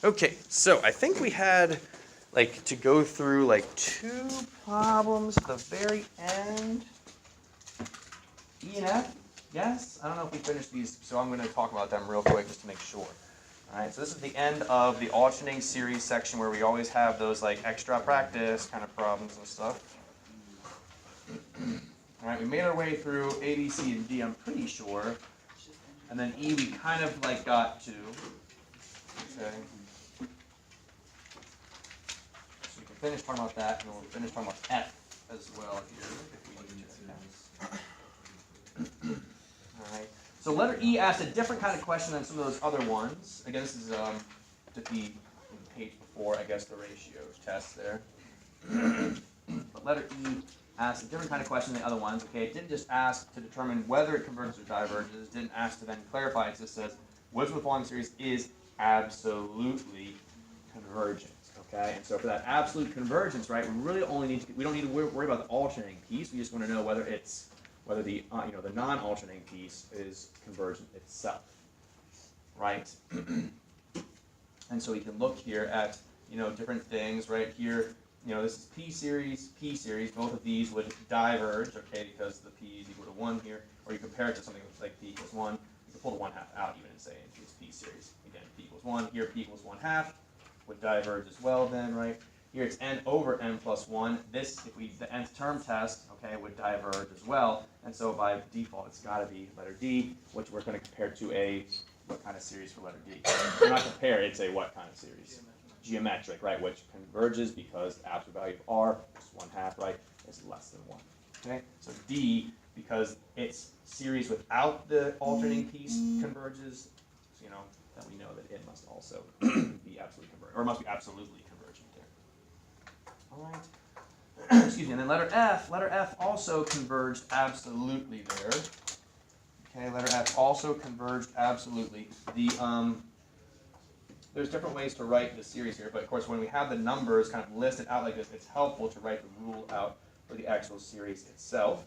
Okay, so I think we had like to go through like 2 problems at the very end. E and F, yes? I don't know if we finished these, so I'm going to talk about them real quick just to make sure. All right, so this is the end of the alternating series section where we always have those like extra practice kind of problems and stuff. All right, we made our way through A, B, C, and D, I'm pretty sure. And then E we kind of like got to. Okay. So we can finish talking about that, and then we'll finish talking about F as well here, if we need to. All right. So letter E asked a different kind of question than some of those other ones. Again, this is to the page before, I guess, the ratio test there. But letter E asked a different kind of question than the other ones. Okay, it didn't just ask to determine whether it converges or diverges. It didn't ask to then clarify. It just says, which of the following series is absolutely convergent? Okay, and so for that absolute convergence, right, we really only need to, we don't need to worry about the alternating piece. We just want to know whether it's the the non-alternating piece is convergent itself, right? And so we can look here at different things right here. This is P series, both of these would diverge, okay, because the P is equal to 1 here, or you compare it to something like P equals 1, you can pull the 1/2 out even and say it's P series. Again, P equals 1, here P equals 1/2 would diverge as well then, right? Here it's N over N plus 1. This, if we, the nth term test, okay, would diverge as well, and so by default it's got to be letter D, which we're going to compare to a, what kind of series for letter D? We're not compare, it's a what kind of series? Geometric, right, which converges because the absolute value of R, which is 1/2, right, is less than 1. Okay, so D, because it's series without the alternating piece converges, so that we know that it must also be absolutely convergent, or it must be absolutely convergent there. All right. Excuse me, and then letter F also converged absolutely there. Okay, letter F also converged absolutely. There's different ways to write the series here, but of course when we have the numbers kind of listed out like this, it's helpful to write the rule out for the actual series itself.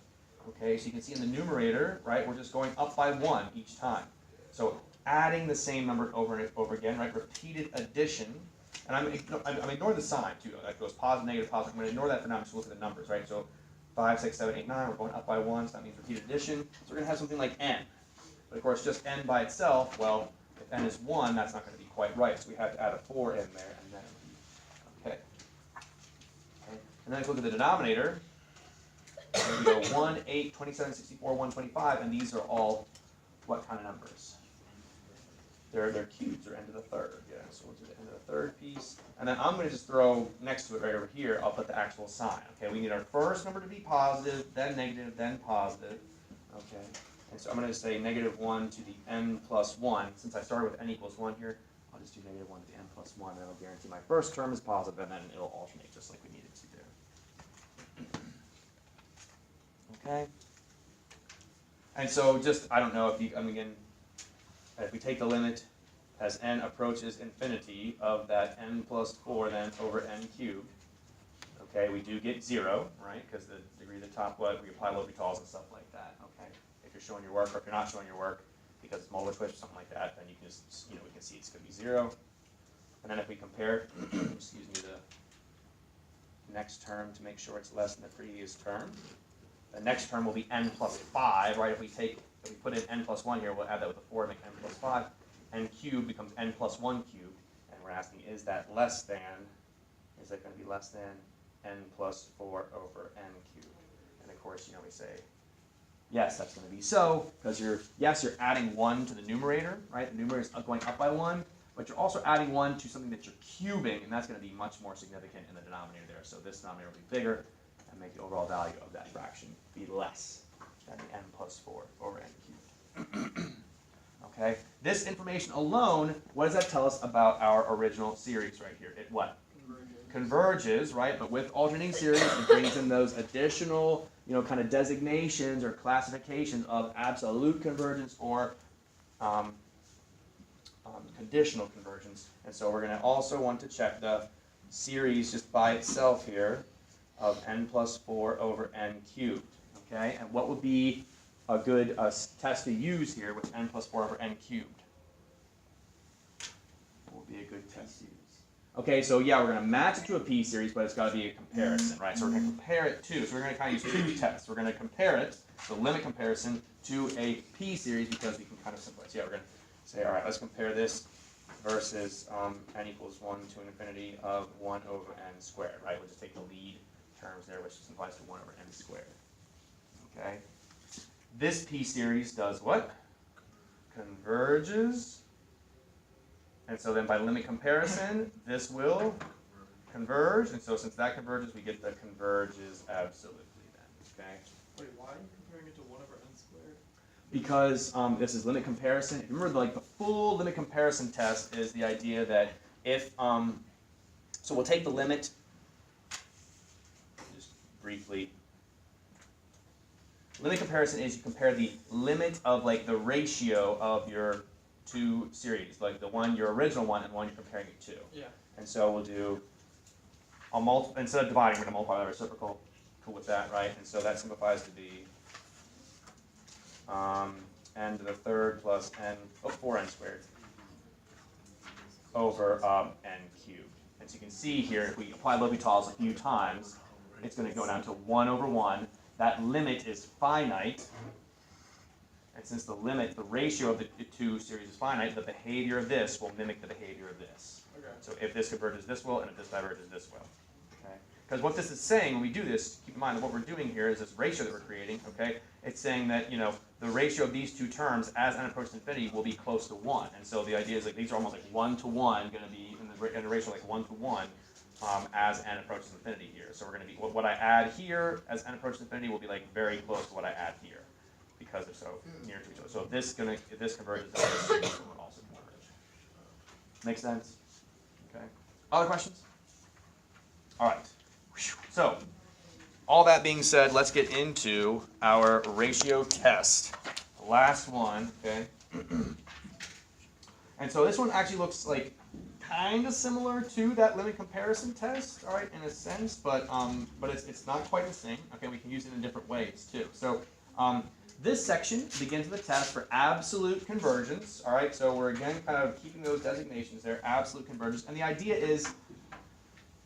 Okay, so you can see in the numerator, right, we're just going up by 1 each time. So adding the same number over and over again, right, repeated addition, and I'm ignoring the sign too, that goes positive, negative, positive. I'm going to ignore that for now, I'm just looking at the numbers, right, so 5, 6, 7, 8, 9, we're going up by 1, so that means repeated addition, so we're going to have something like n. But of course just n by itself, well, if n is 1, that's not going to be quite right, so we have to add a 4 in there, and then okay. And then if we look at the denominator, we go 1, 8, 27, 64, 125, and these are all what kind of numbers? They're cubes, or n to the third, yeah, so we'll do the n to the third piece. And then I'm going to just throw next to it right over here, I'll put the actual sign. Okay, we need our first number to be positive, then negative, then positive. Okay. And so I'm going to say -1 to the n plus 1. Since I started with n equals 1 here, I'll just do -1 to the n plus 1. That'll guarantee my first term is positive, and then it'll alternate just like we needed to do. Okay? And so just, I don't know if you, again, if we take the limit as n approaches infinity of that n plus 4 then over n cubed, okay, we do get 0, right? Because the degree of the top, what we apply L'Hopital's and stuff like that, okay? If you're showing your work, or if you're not showing your work because it's multiple choice or something like that, then you can just, we can see it's going to be 0. And then if we compare, excuse me, the next term to make sure it's less than the previous term, the next term will be n plus 5, right? If we put in n plus 1 here, we'll add that with a 4 and make n plus 5. N cubed becomes n plus 1 cubed, and we're asking, is that less than, is that going to be less than n plus 4 over n cubed? And of course, we say, yes, that's going to be so, because you're adding 1 to the numerator, right? The numerator is going up by 1, but you're also adding 1 to something that you're cubing, and that's going to be much more significant in the denominator there. So this denominator will be bigger and make the overall value of that fraction be less than the n plus 4 over n cubed. Okay? This information alone, what does that tell us about our original series right here? It what? Converges, right? But with alternating series, it brings in those additional, kind of designations or classifications of absolute convergence or conditional convergence. And so we're going to also want to check the series just by itself here of n plus 4 over n cubed. Okay? And what would be a good test to use here with n plus 4 over n cubed? What would be a good test to use? Okay, so yeah, we're going to match it to a p series, but it's got to be a comparison, right? So we're going to compare it to, so we're going to kind of use two tests. We're going to compare it, the limit comparison, to a p series because we can kind of simplify. So yeah, we're going to say, all right, let's compare this versus n equals 1 to an infinity of 1 over n squared, right? We'll just take the lead terms there, which simplifies to 1 over n squared. Okay? This p series does what? Converges. And so then by limit comparison, this will converge. And so since that converges, we get the converges absolutely then. Okay? Wait, why are you comparing it to 1 over n squared? Because this is limit comparison. If you remember, like the full limit comparison test is the idea that if, so we'll take the limit, just briefly. Limit comparison is you compare the limit of like the ratio of your two series, like the one, your original one, and the one you're comparing it to. Yeah. And so we'll do, instead of dividing, we're going to multiply by the reciprocal. Cool with that, right? And so that simplifies to be n to the third plus n, 4n squared over n cubed. And so you can see here, if we apply L'Hopital's a few times, it's going to go down to 1 over 1. That limit is finite. And since the limit, the ratio of the two series is finite, the behavior of this will mimic the behavior of this. Okay. So if this converges, this will, and if this diverges, this will. Okay? Because what this is saying when we do this, keep in mind that what we're doing here is this ratio that we're creating. Okay? It's saying that the ratio of these two terms as n approaches infinity will be close to 1. And so the idea is like these are almost like 1 to 1, going to be in a ratio like 1 to 1 as n approaches infinity here. So we're going to be what I add here as n approaches infinity will be like very close to what I add here, because they're so near to each other. So if this converges, then this will also converge. Make sense? Okay. Other questions? All right. So, all that being said, let's get into our ratio test. The last one, okay? And so this one actually looks like kind of similar to that limit comparison test, all right, in a sense, but it's not quite the same. Okay, we can use it in different ways too. So this section begins with a test for absolute convergence, all right. So we're again kind of keeping those designations there, absolute convergence, and the idea is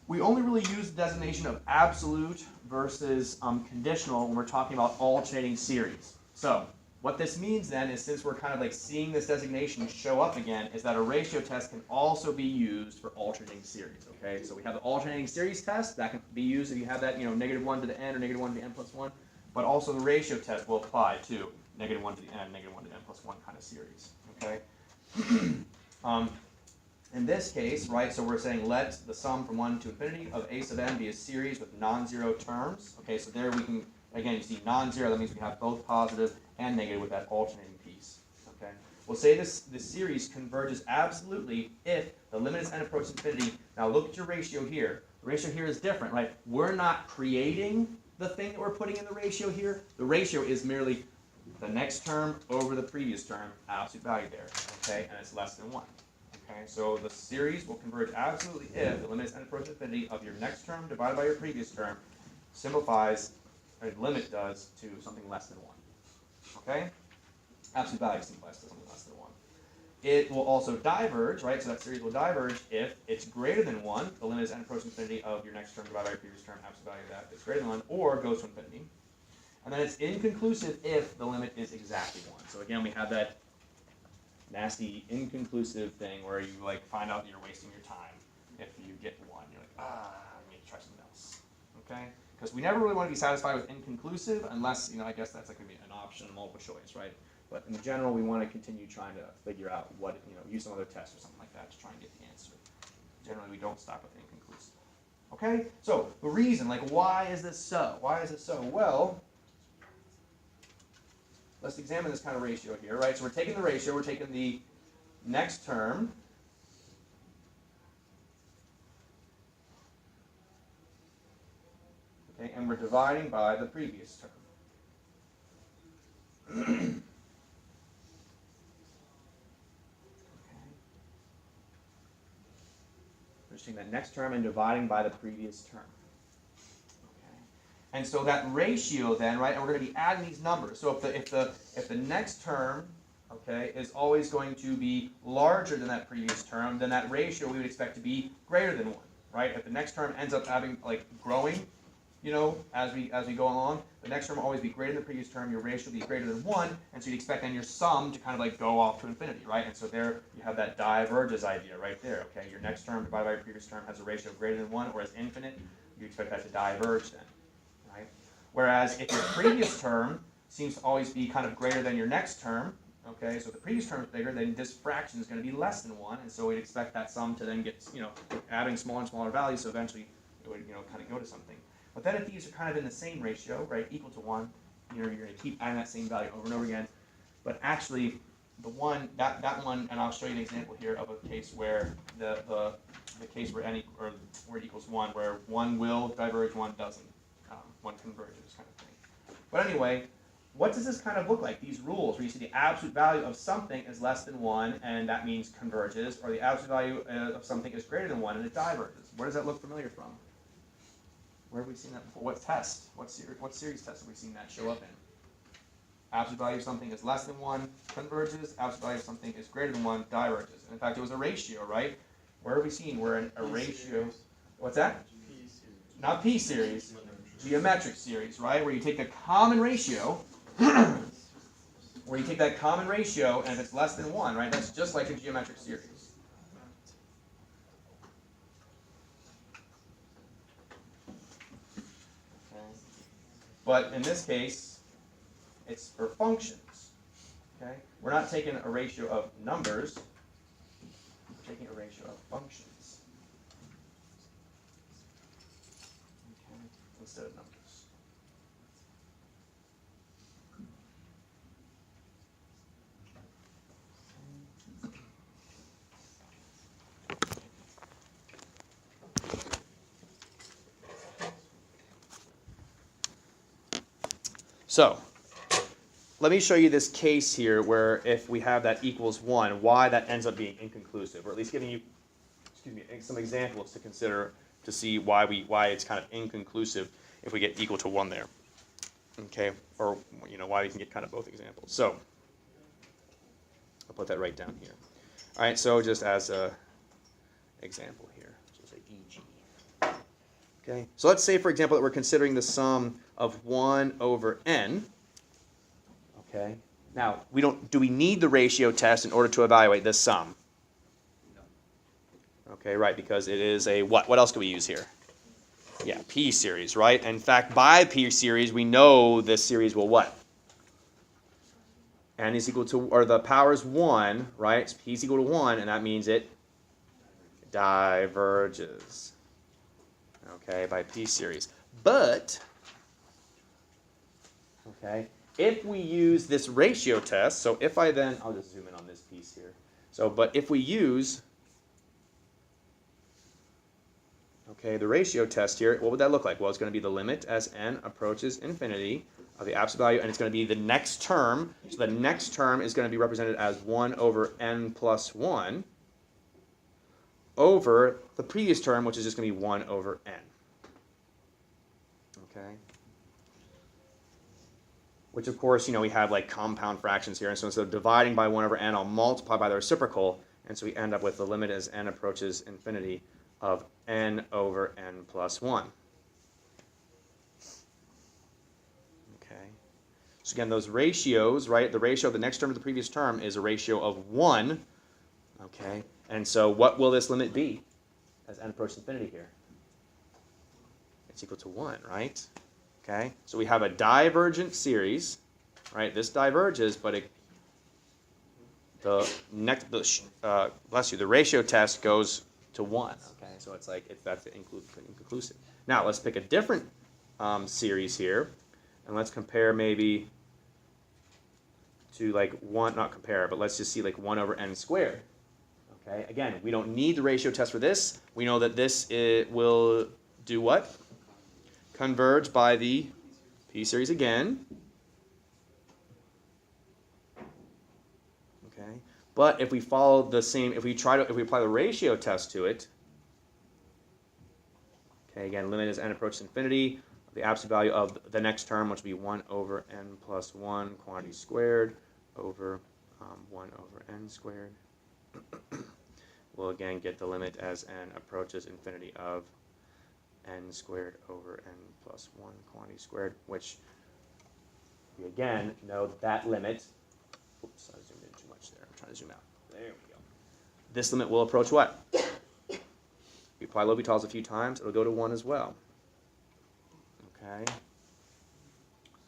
we only really use the designation of absolute versus conditional when we're talking about alternating series. So what this means then is, since we're kind of like seeing this designation show up again, is that a ratio test can also be used for alternating series, okay? So we have the alternating series test, that can be used if you have that, -1 to the n or -1 to the n plus 1, but also the ratio test will apply to -1 to the n, -1 to the n plus 1 kind of series, okay? In this case, right, so we're saying let the sum from 1 to infinity of a sub n be a series with non-zero terms, okay? So there we can, again, you see non-zero, that means we have both positive and negative with that alternating piece. Okay, we'll say this series converges absolutely if the limit is n approaches infinity. Now look at your ratio here. The ratio here is different, right? We're not creating the thing that we're putting in the ratio here. The ratio is merely the next term over the previous term, absolute value there. Okay, and it's less than 1. Okay, so the series will converge absolutely if the limit is n approaches infinity of your next term divided by your previous term simplifies, or the limit does, to something less than 1. Okay? Absolute value simplifies to something less than 1. It will also diverge, right? So that series will diverge if it's greater than 1. The limit is n approaching infinity of your next term divided by your previous term, absolute value of that. If it's greater than 1, or goes to infinity. And then it's inconclusive if the limit is exactly 1. So again, we have that nasty inconclusive thing where you like find out that you're wasting your time if you get 1. You're like, I need to try something else. Okay? Because we never really want to be satisfied with inconclusive unless, I guess that's like going to be an option, multiple choice, right? But in general, we want to continue trying to figure out what, use some other test or something like that to try and get the answer. Generally, we don't stop with inconclusive. Okay? So, the reason, like, why is this so? Why is it so? Well, let's examine this kind of ratio here, right? So we're taking the ratio, we're taking the next term, okay, and we're dividing by the previous term. Okay. We're just taking that next term and dividing by the previous term. Okay. And so that ratio then, right, and we're going to be adding these numbers. So if the next term okay, is always going to be larger than that previous term, then that ratio we would expect to be greater than 1, right? If the next term ends up having, like, growing, as we go along, the next term will always be greater than the previous term, your ratio will be greater than 1, and so you'd expect then your sum to kind of like go off to infinity, right? And so there you have that diverges idea right there, okay? Your next term divided by your previous term has a ratio greater than 1, or is infinite, you expect that to diverge then, right? Whereas if your previous term seems to always be kind of greater than your next term, okay, so if the previous term is bigger, then this fraction is going to be less than 1, and so we'd expect that sum to then get, adding smaller and smaller values, so eventually it would, kind of go to something. But then if these are kind of in the same ratio, right, equal to 1, you're going to keep adding that same value over and over again. But actually, that one, and I'll show you an example here of a case where the case where where it equals 1, where 1 will diverge, 1 doesn't, 1 converges kind of thing. But anyway, what does this kind of look like? These rules where you see the absolute value of something is less than 1, and that means converges, or the absolute value of something is greater than 1, and it diverges. Where does that look familiar from? Where have we seen that before? What test? What series test have we seen that show up in? Absolute value of something is less than 1, converges. Absolute value of something is greater than 1, diverges. And in fact, it was a ratio, right? Where have we seen where a ratio? What's that? P series. Not P series. Geometric series, right? Where you take the common ratio, where you take that common ratio, and if it's less than 1, right? That's just like a geometric series. But in this case, it's for functions. Okay? We're not taking a ratio of numbers, we're taking a ratio of functions. Okay? Instead of numbers. So, let me show you this case here where if we have that equals 1, why that ends up being inconclusive, or at least giving you, some examples to consider to see why it's kind of inconclusive if we get equal to 1 there. Okay, or why we can get kind of both examples. So, I'll put that right down here. All right, so just as a example here, so say e.g. Okay, so let's say, for example, that we're considering the sum of 1 over n. Okay, now do we need the ratio test in order to evaluate this sum? No. Okay, right, because it is a what? What else can we use here? Yeah, P series, right? In fact, by P series, we know this series will what? N is equal to, or the power is 1, right? So P is equal to 1, and that means it diverges. Okay, by P series. But, okay, if we use this ratio test, so if I then, I'll just zoom in on this piece here. So, but if we use, okay, the ratio test here, what would that look like? Well, it's going to be the limit as n approaches infinity of the absolute value, and it's going to be the next term. So the next term is going to be represented as 1 over n plus 1 over the previous term, which is just going to be 1 over n. Okay. Which, of course, we have like compound fractions here. And so instead of dividing by 1 over n, I'll multiply by the reciprocal. And so we end up with the limit as n approaches infinity of n over n plus 1. Okay. So again, those ratios, right? The ratio of the next term to the previous term is a ratio of 1. Okay. And so what will this limit be as n approaches infinity here? It's equal to 1, right? Okay, so we have a divergent series, right? This diverges, but the ratio test goes to 1. Okay, so it's like that's inconclusive. Now let's pick a different series here, and let's compare maybe to like 1. Not compare, but let's just see like 1 over n squared. Okay, again, we don't need the ratio test for this. We know that this will do what? Converge by the P series again. Okay, but if we follow the same, if we apply the ratio test to it, okay, again, limit as n approaches infinity, the absolute value of the next term, which will be 1 over n plus 1 quantity squared over 1 over n squared. We'll again get the limit as n approaches infinity of n squared over n plus 1 quantity squared, which we again know that limit, oops, I zoomed in too much there, I'm trying to zoom out. There we go. This limit will approach what? We apply L'Hopital's a few times, it'll go to 1 as well. Okay.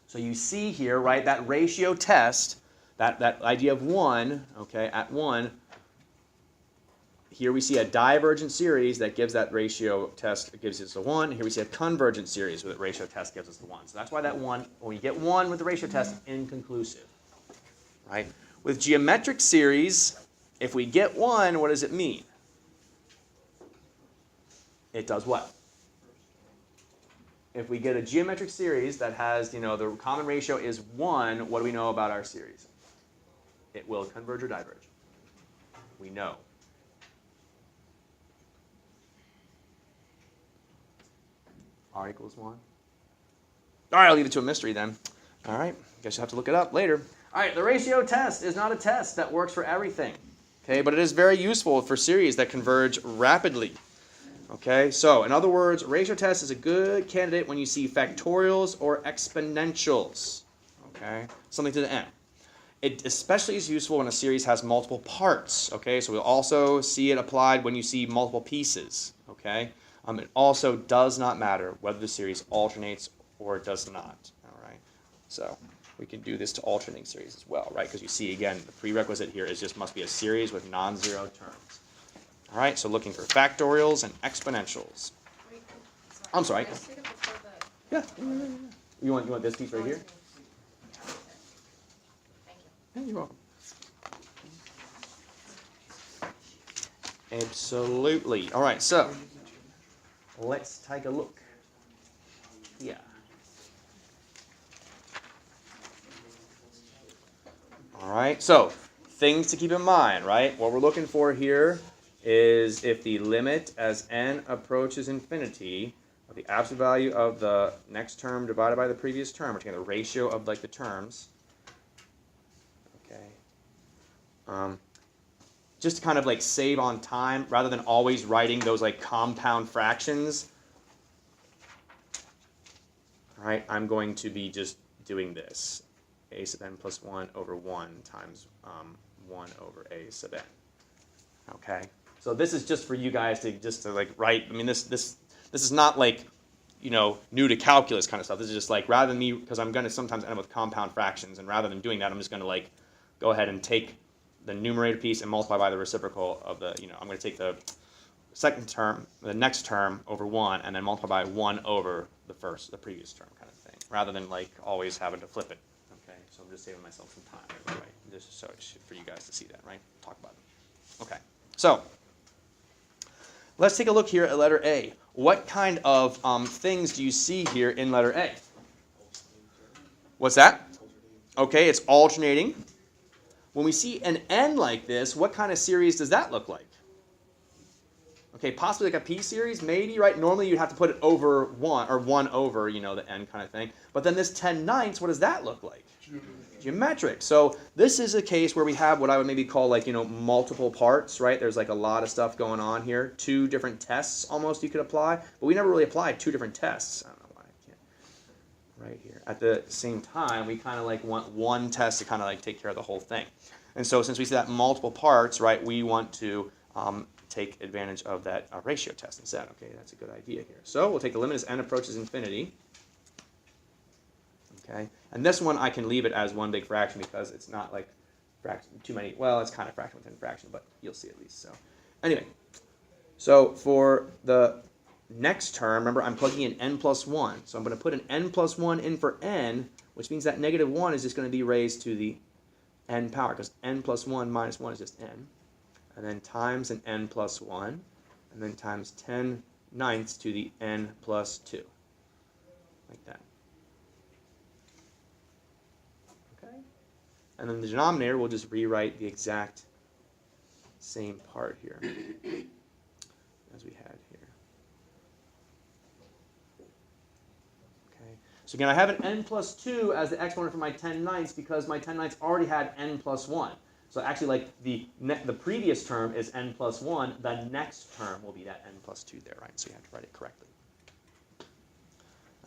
So you see here, right, that ratio test, that idea of 1, okay, at 1, here we see a divergent series that gives that ratio test, gives us a 1. Here we see a convergent series where the ratio test gives us the 1. So that's why that 1, when you get 1 with the ratio test, inconclusive. Right? With geometric series, if we get 1, what does it mean? It does what? If we get a geometric series that has, the common ratio is 1, what do we know about our series? It will converge or diverge. We know. R equals 1. All right, I'll leave it to a mystery then. All right, guess you'll have to look it up later. All right, the ratio test is not a test that works for everything, okay, but it is very useful for series that converge rapidly. Okay, so in other words, ratio test is a good candidate when you see factorials or exponentials, okay, something to the n. It especially is useful when a series has multiple parts, okay, so we'll also see it applied when you see multiple pieces, okay. It also does not matter whether the series alternates or does not, all right? So we can do this to alternating series as well, right? Because you see, again, the prerequisite here is just must be a series with non-zero terms. All right, so looking for factorials and exponentials. Wait, I'm sorry. Can I see it before Yeah. You want this piece right here? Thank you. Yeah, you're welcome. Absolutely. All right, so let's take a look. Yeah. All right, so things to keep in mind, right? What we're looking for here is if the limit as n approaches infinity of the absolute value of the next term divided by the previous term, which is the ratio of like the terms. Okay. Just to kind of like save on time, rather than always writing those like compound fractions. All right, I'm going to be just doing this. A sub n plus 1 over 1 times 1 over a sub n. Okay, so this is just for you guys to like write. I mean, this is not like, new to calculus kind of stuff. This is just like, rather than me, because I'm going to sometimes end up with compound fractions, and rather than doing that, I'm just going to like go ahead and take the numerator piece and multiply by the reciprocal of the, I'm going to take the second term, the next term over 1, and then multiply by 1 over the previous term kind of thing, rather than like always having to flip it. Okay, so I'm just saving myself some time, right? Just so for you guys to see that, right? Talk about it. Okay, so let's take a look here at letter A. What kind of things do you see here in letter A? What's that? Okay, it's alternating. When we see an n like this, what kind of series does that look like? Okay, possibly like a p series, maybe, right? Normally you'd have to put it over 1, or 1 over, the n kind of thing. But then this 10/9, what does that look like? Geometric. So this is a case where we have what I would maybe call like, multiple parts, right? There's like a lot of stuff going on here. 2 different tests almost you could apply. But we never really applied 2 different tests. I don't know why I can't. Right here. At the same time, we kind of like want one test to kind of like take care of the whole thing. And so since we see that multiple parts, right, we want to take advantage of that ratio test instead. Okay, that's a good idea here. So we'll take the limit as n approaches infinity. Okay, and this one I can leave it as one big fraction because it's not like too many. Well, it's kind of fraction within fraction, but you'll see at least. So anyway, so for the next term, remember I'm plugging in n plus 1. So I'm going to put an n plus 1 in for n, which means that negative 1 is just going to be raised to the n power, because n plus 1 minus 1 is just n. And then times an n plus 1, and then times 10/9 to the n plus 2. Like that. Okay? And then the denominator, we'll just rewrite the exact same part here as we had here. Okay? So again, I have an n plus 2 as the exponent for my 10/9 because my 10/9 already had n plus 1. So actually, like the previous term is n plus 1, the next term will be that n plus 2 there, right? So you have to write it correctly.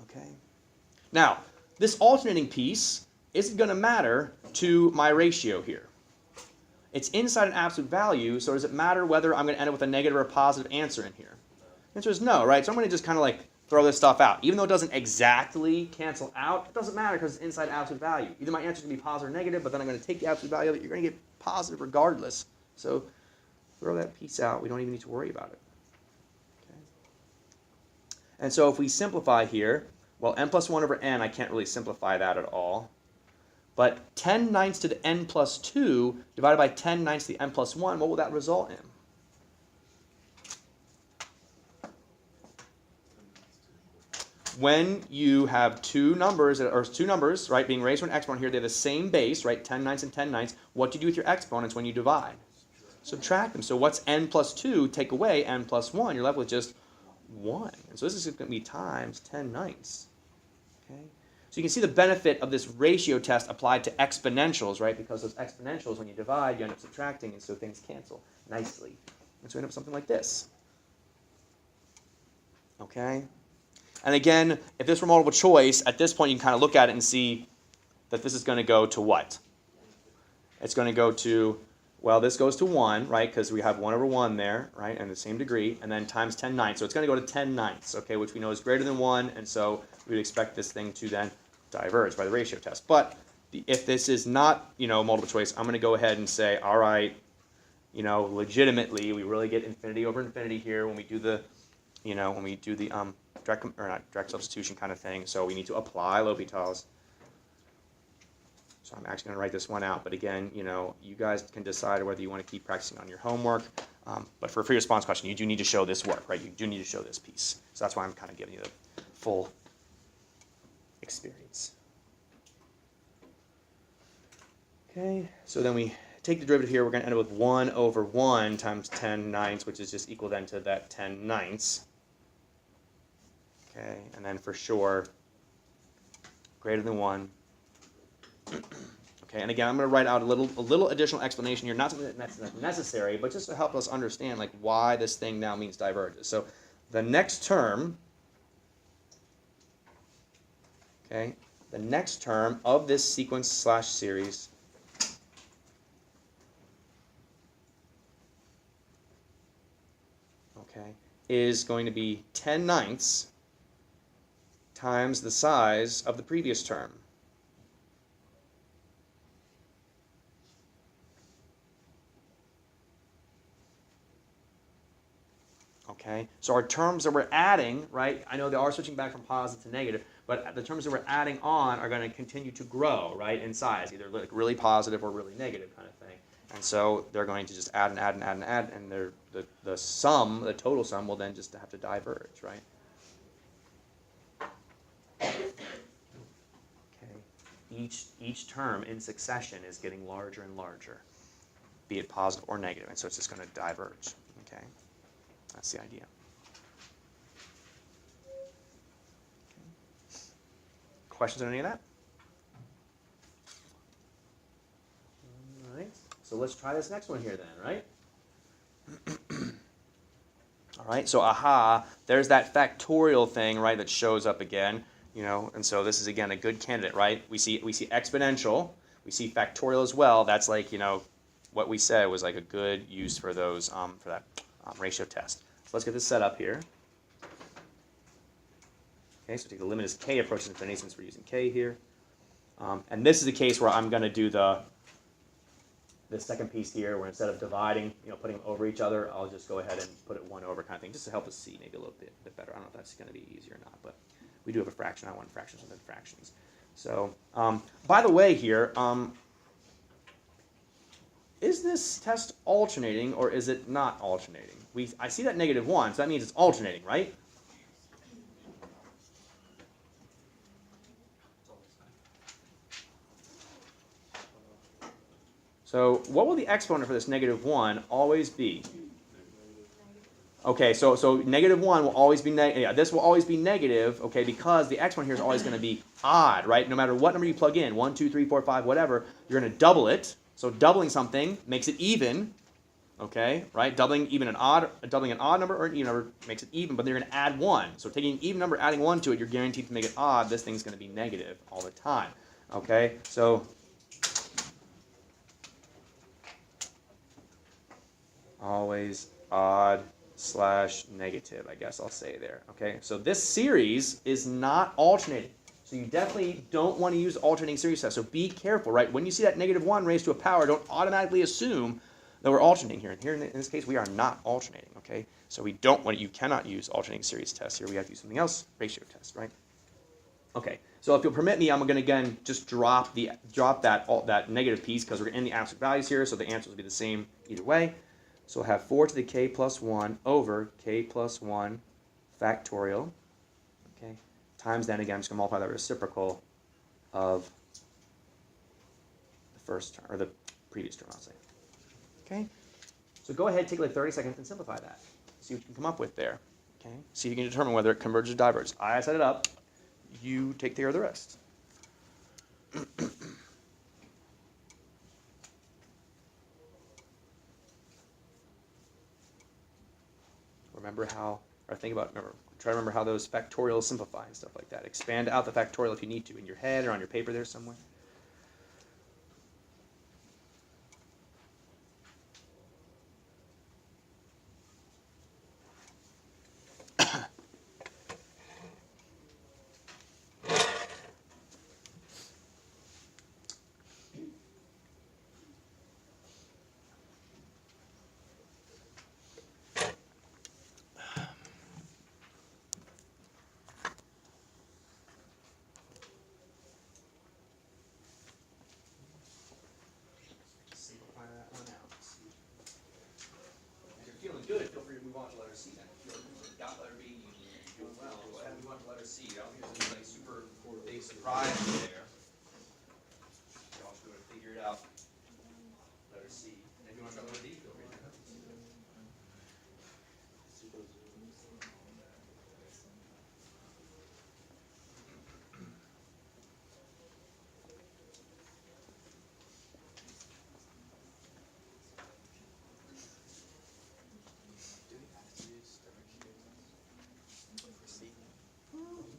Okay. Now, this alternating piece isn't going to matter to my ratio here. It's inside an absolute value, so does it matter whether I'm going to end up with a negative or a positive answer in here? The answer is no, right? So I'm going to just kind of like throw this stuff out. Even though it doesn't exactly cancel out, it doesn't matter because it's inside absolute value. Either my answer is going to be positive or negative, but then I'm going to take the absolute value of it. You're going to get positive regardless. So throw that piece out. We don't even need to worry about it. Okay. And so if we simplify here, well, n plus 1 over n, I can't really simplify that at all. But 10 ninths to the n plus 2 divided by 10 ninths to the n plus 1, what will that result in? When you have two numbers, right, being raised to an exponent here, they have the same base, right, 10 ninths and 10 ninths. What do you do with your exponents when you divide? Subtract them. So what's n plus 2? Take away n plus 1. You're left with just 1. And so this is going to be times 10 ninths. Okay? So you can see the benefit of this ratio test applied to exponentials, right? Because those exponentials, when you divide, you end up subtracting, and so things cancel nicely. And so we end up with something like this. Okay? And again, if this were multiple choice, at this point you can kind of look at it and see that this is going to go to what? It's going to go to, well, this goes to 1, right? Because we have 1 over 1 there, right? And the same degree, and then times 10 ninths. So it's going to go to 10 ninths, okay, which we know is greater than 1, and so we would expect this thing to then diverge by the ratio test. But if this is not, multiple choice, I'm going to go ahead and say, all right, legitimately, we really get infinity over infinity here when we do the, direct substitution kind of thing. So we need to apply L'Hopital's. So I'm actually going to write this one out. But again, you guys can decide whether you want to keep practicing on your homework. But for a free response question, you do need to show this work, right? You do need to show this piece. So that's why I'm kind of giving you the full experience. Okay, so then we take the derivative here. We're going to end up with 1 over 1 times 10 ninths, which is just equal then to that 10 ninths. Okay, and then for sure, greater than 1. Okay, and again, I'm going to write out a little additional explanation here, not something that's necessary, but just to help us understand like why this thing now means diverges. So the next term, okay, the next term of this sequence / series is going to be 10 ninths times the size of the previous term. Okay, so our terms that we're adding, right, I know they are switching back from positive to negative, but the terms that we're adding on are going to continue to grow, right, in size, either like really positive or really negative kind of thing. And so they're going to just add and add and add and add, and the sum, the total sum, will then just have to diverge, right? Okay. Each term in succession is getting larger and larger, be it positive or negative, and so it's just going to diverge. Okay, that's the idea. Okay. Questions on any of that? All right. So let's try this next one here then, right? All right, so there's that factorial thing, right, that shows up again, and so this is again a good candidate, right? We see exponential, we see factorial as well. That's like, what we said was like a good use for those for that ratio test. So let's get this set up here. Okay, so take the limit as k approaches infinity since we're using k here, and this is the case where I'm going to do the second piece here, where instead of dividing, putting them over each other, I'll just go ahead and put it 1 over kind of thing, just to help us see maybe a little bit better. I don't know if that's going to be easier or not, but we do have a fraction. I want fractions within fractions. So, by the way here, is this test alternating or is it not alternating? I see that -1, so that means it's alternating, right? So what will the exponent for this -1 always be? Okay, so -1 will always be negative. Yeah, this will always be negative, okay, because the exponent here is always going to be odd, right? No matter what number you plug in, 1, 2, 3, 4, 5, whatever, you're going to double it, So doubling something makes it even, okay, right? Doubling an odd number or an even number makes it even, but then you're going to add 1. So taking an even number, adding 1 to it, you're guaranteed to make it odd. This thing's going to be negative all the time, okay? So always odd / negative, I guess I'll say there, okay? So this series is not alternating. So you definitely don't want to use alternating series test. So be careful, right? When you see that -1 raised to a power, don't automatically assume that we're alternating here. And here in this case, we are not alternating, okay? So we don't want, you cannot use alternating series tests here. We have to use something else, ratio test, right? Okay, so if you'll permit me, I'm going to again just drop that negative piece because we're in the absolute values here, so the answers will be the same either way. So we'll have 4 to the k plus 1 over k plus 1 factorial, okay, times then again, I'm just going to multiply that reciprocal of the first term, or the previous term, I'll say. Okay, so go ahead, take like 30 seconds and simplify that. See what you can come up with there. Okay, see if you can determine whether it converges or diverges. I set it up. You take care of the rest. Try to remember how those factorials simplify and stuff like that. Expand out the factorial if you need to in your head or on your paper there somewhere. Simplify that one out. If you're feeling good, feel free to move on to letter C then. If you're got letter B, you're doing well. Go ahead and move on to letter C. I don't think there's any like super big surprise there. Y'all should go and figure it out. Letter C. And if you want to try letter D, feel free to.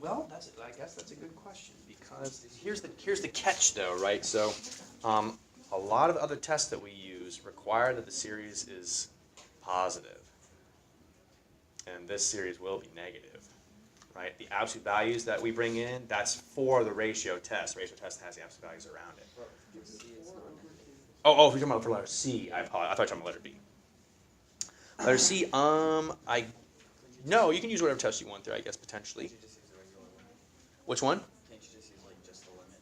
Well, I guess that's a good question because here's the catch though, right? So, a lot of other tests that we use require that the series is positive, and this series will be negative, right? The absolute values that we bring in, that's for the ratio test. Ratio test has the absolute values around it. Oh, if you're talking about for letter C, I apologize. I thought you were talking about letter B. Letter C, no, you can use whatever test you want there, I guess, potentially. Which one? Can't you just use like just the limit?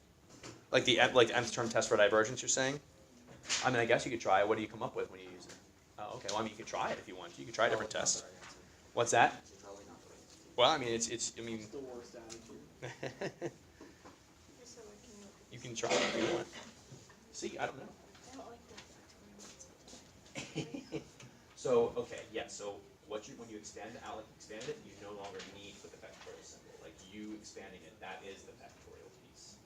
Like the nth term test for divergence, you're saying? I mean, I guess you could try it. What do you come up with when you use it? Oh, okay. Well, I mean, you could try it if you want to. You could try different tests. What's that? Well, I mean, it's I mean, It's the worst attitude. you can try it if you want. See, I don't know. So, okay, yeah, so when you expand it, you no longer need to put the factorial symbol. Like you expanding it, that is the factorial piece.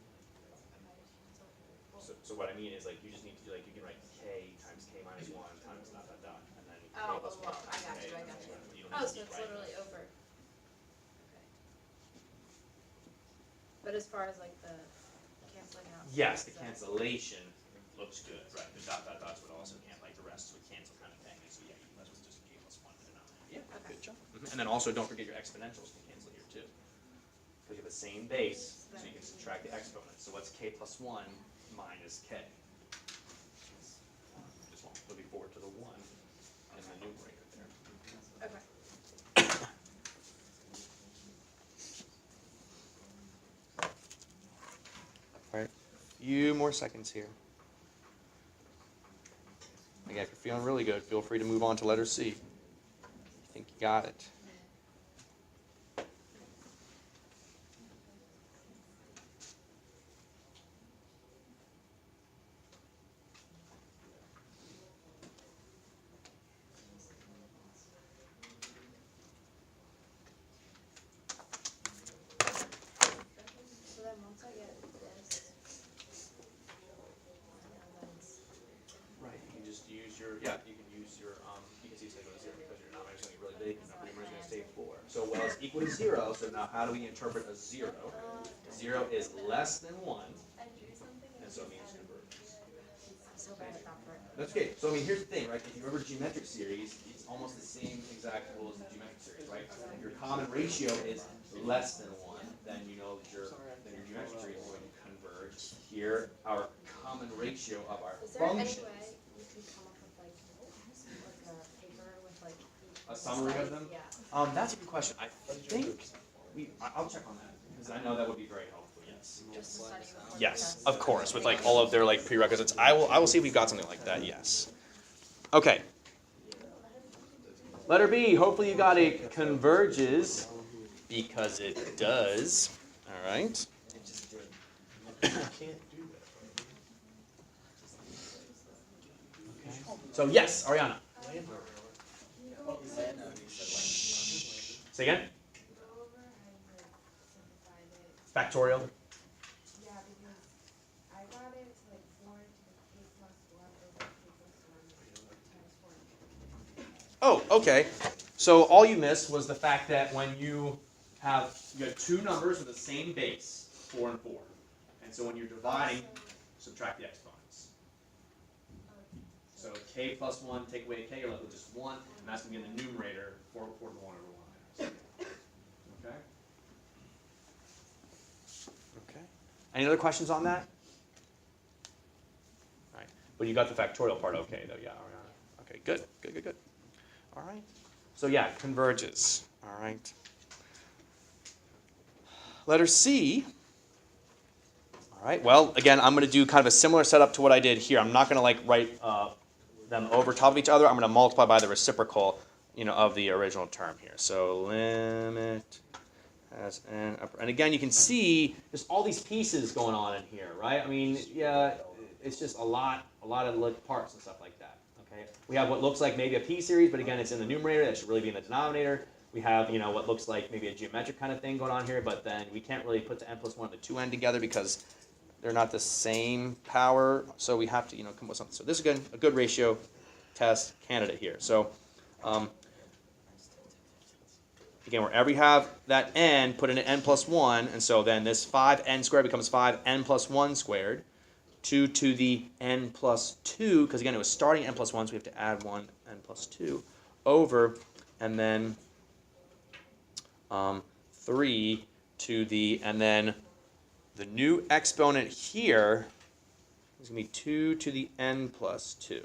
So what I mean is like you just need to do like you can write k times k minus 1 times dot dot dot and then k plus 1 I got k you. minus 1. You don't Oh, need so to it's write literally it. over. Okay. But as far as like the canceling out. Yes, the is that- cancellation looks good, right? The dot dot dots would also like the rest would cancel kind of thing. And so yeah, that was just k plus 1 denominator. Yeah, Okay. good job. And then also don't forget your exponentials can cancel here too. Because you have the same base, so you can subtract the exponents. So what's k plus 1 minus k? Just looking forward to the 1 in the numerator there. Okay. All right, few more seconds here. Again, if you're feeling really good, feel free to move on to letter C. You think you got it. So then once I get this, equal to 0, so now how do we interpret a 0? 0 is less than 1, and so it means convergence. I'm so bad at that part. That's okay. So I mean, here's the thing, right? If you remember geometric series, it's almost the same exact rules as geometric series, right? If your common ratio is less than 1, then you know that your geometric series is going to converge. Here, our common ratio of our Is there any functions. way you can come up with like a paper with like each A summary of slice? them? Yeah. That's a good question. I think I'll check on that because I know that would be very helpful. Yes. Just to study before the Yes, test. of course, with like all of their like prerequisites. I will see if we've got something like that. Yes. Okay. Letter B. Hopefully you got it converges because it does. All right. It just did. You can't do that. So yes, Ariana. Say again. Factorial. Yeah, because I got it to like 4 to the k plus 1 over k plus 1 times 4. Oh, okay. So all you missed was the fact that when you have two numbers with the same base, 4 and 4, and so when you're dividing, subtract the exponents. So k plus 1, take away k, you're left with just 1, and that's going to be in the numerator, 4 to the 1 over 1. Okay? Okay. Any other questions on that? All right. But you got the factorial part okay, though, yeah, Ariana. Okay, good, good, good, good. All right. So yeah, converges. All right. Letter C. All right. Well, again, I'm going to do kind of a similar setup to what I did here. I'm not going to like write them over top of each other. I'm going to multiply by the reciprocal, of the original term here. So limit as n upper. And again, you can see there's all these pieces going on in here, right? I mean, yeah, it's just a lot of little parts and stuff like that. Okay. We have what looks like maybe a p series, but again, it's in the numerator. That should really be in the denominator. We have, what looks like maybe a geometric kind of thing going on here, but then we can't really put the n plus 1 and the 2n together because they're not the same power. So we have to, come up with something. So this is a good ratio test candidate here. So again, wherever you have that n, put in an n plus 1, and so then this 5n squared becomes 5n plus 1 squared. 2 to the n plus 2, because again, it was starting n plus 1, so we have to add 1 n plus 2 over, and then 3 to the, and then the new exponent here is going to be 2 to the n plus 2.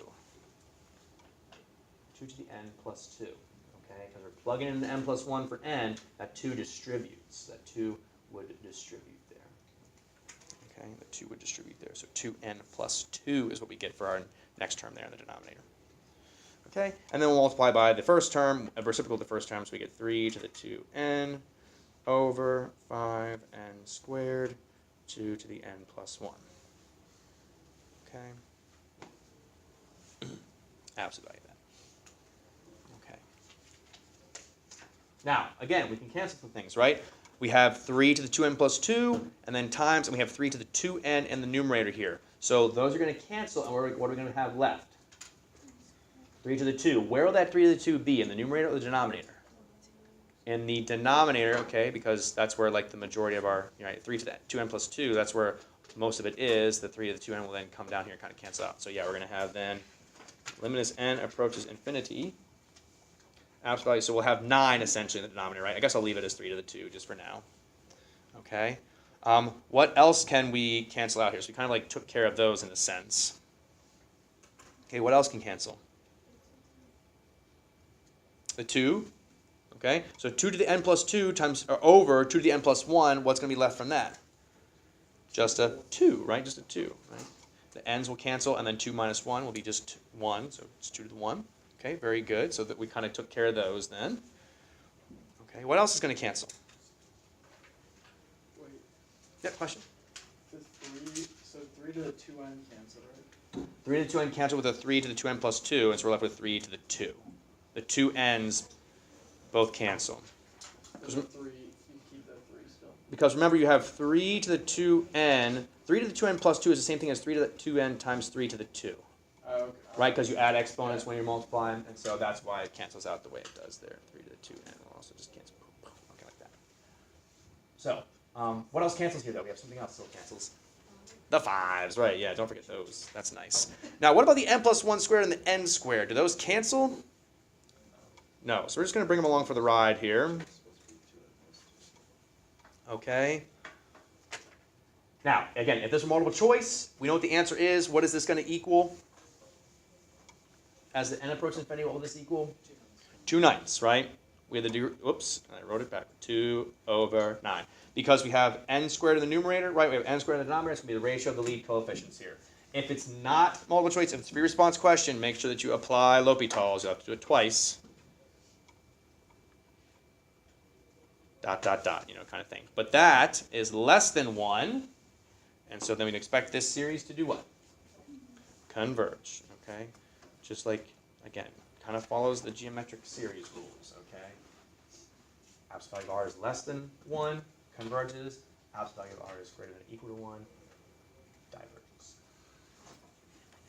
2 to the n plus 2, okay? Because we're plugging in the n plus 1 for n, that 2 distributes. That 2 would distribute there. Okay, the 2 would distribute there. So 2n plus 2 is what we get for our next term there in the denominator. Okay, and then we'll multiply by the first term, reciprocal of the first term, so we get 3 to the 2n over 5n squared, 2 to the n plus 1. Okay. Absolute value of that. Okay. Now, again, we can cancel some things, right? We have 3 to the 2n plus 2, and then times, and we have 3 to the 2n in the numerator here. So those are going to cancel, and what are we going to have left? 3 to the 2. Where will that 3 to the 2 be? In the numerator or the denominator? In the denominator, okay, because that's where like the majority of our, 3 to the 2n plus 2, that's where most of it is. The 3 to the 2n will then come down here and kind of cancel out. So yeah, we're going to have then limit as n approaches infinity. Absolute value, so we'll have 9 essentially in the denominator, right? I guess I'll leave it as 3 to the 2 just for now. Okay. What else can we cancel out here? So we kind of like took care of those in a sense. Okay, what else can cancel? The 2. Okay, so 2 to the n plus 2 times, or over 2 to the n plus 1, what's going to be left from that? Just a 2, right? Just a 2, right? The n's will cancel, and then 2 minus 1 will be just 1, so it's 2 to the 1. Okay, very good. So that we kind of took care of those then. Okay, what else is going to cancel? Wait, Yeah, question? the 3 to the 2n cancel, right? 3 to the 2n cancel with a 3 to the 2n plus 2, and so we're left with 3 to the 2. The 2 n's both cancel. Because the 3, you keep that 3 still. Because remember, you have 3 to the 2n. 3 to the 2n plus 2 is the same thing as 3 to the 2n times 3 to the 2. Oh, okay. Right? Because you add exponents when you're multiplying, and so that's why it cancels out the way it does there. 3 to the 2n will also just cancel. Okay, like So, what else cancels here, though? We have something else still cancels. The 5s, right, yeah, don't forget those. That's nice. Now, what about the n plus 1 squared and the n squared? Do those cancel? No, so we're just going to bring them along for the ride here. Okay. Now, again, if this were multiple choice, we know what the answer is. What is this going to equal? As the n approaches infinity, what will this equal? 2/9, right? We have the degree, oops, I wrote it back. 2/9. Because we have n squared in the numerator, right? We have n squared in the denominator. It's going to be the ratio of the lead coefficients here. If it's not multiple choice, if it's a free response question, make sure that you apply L'Hopital's. You have to do it twice. ... kind of thing. But that is less than 1. And so then we'd expect this series to do what? Converge, okay? Just like, again, kind of follows the geometric series rules, okay? Absolute value of r is less than 1, converges. Absolute value of r is greater than or equal to 1, diverges.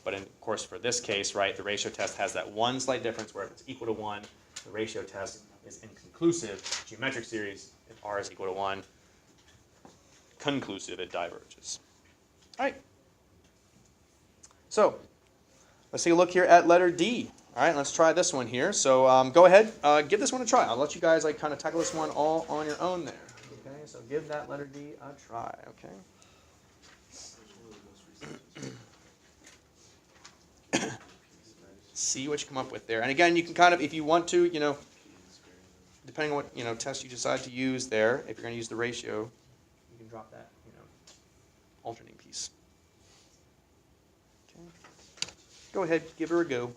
But of course, for this case, right, the ratio test has that one slight difference where if it's equal to 1, the ratio test is inconclusive. Geometric series, if r is equal to 1, conclusive, it diverges. All right. So let's take a look here at letter D. All right, let's try this one here. So go ahead, give this one a try. I'll let you guys like kind of tackle this one all on your own there. Okay, so give that letter D a try. Okay. See what you come up with there. And again, you can kind of, if you want to, you know, depending on what test you decide to use there, if you're going to use the ratio, you can drop that alternating piece. Okay. Go ahead, give her a go.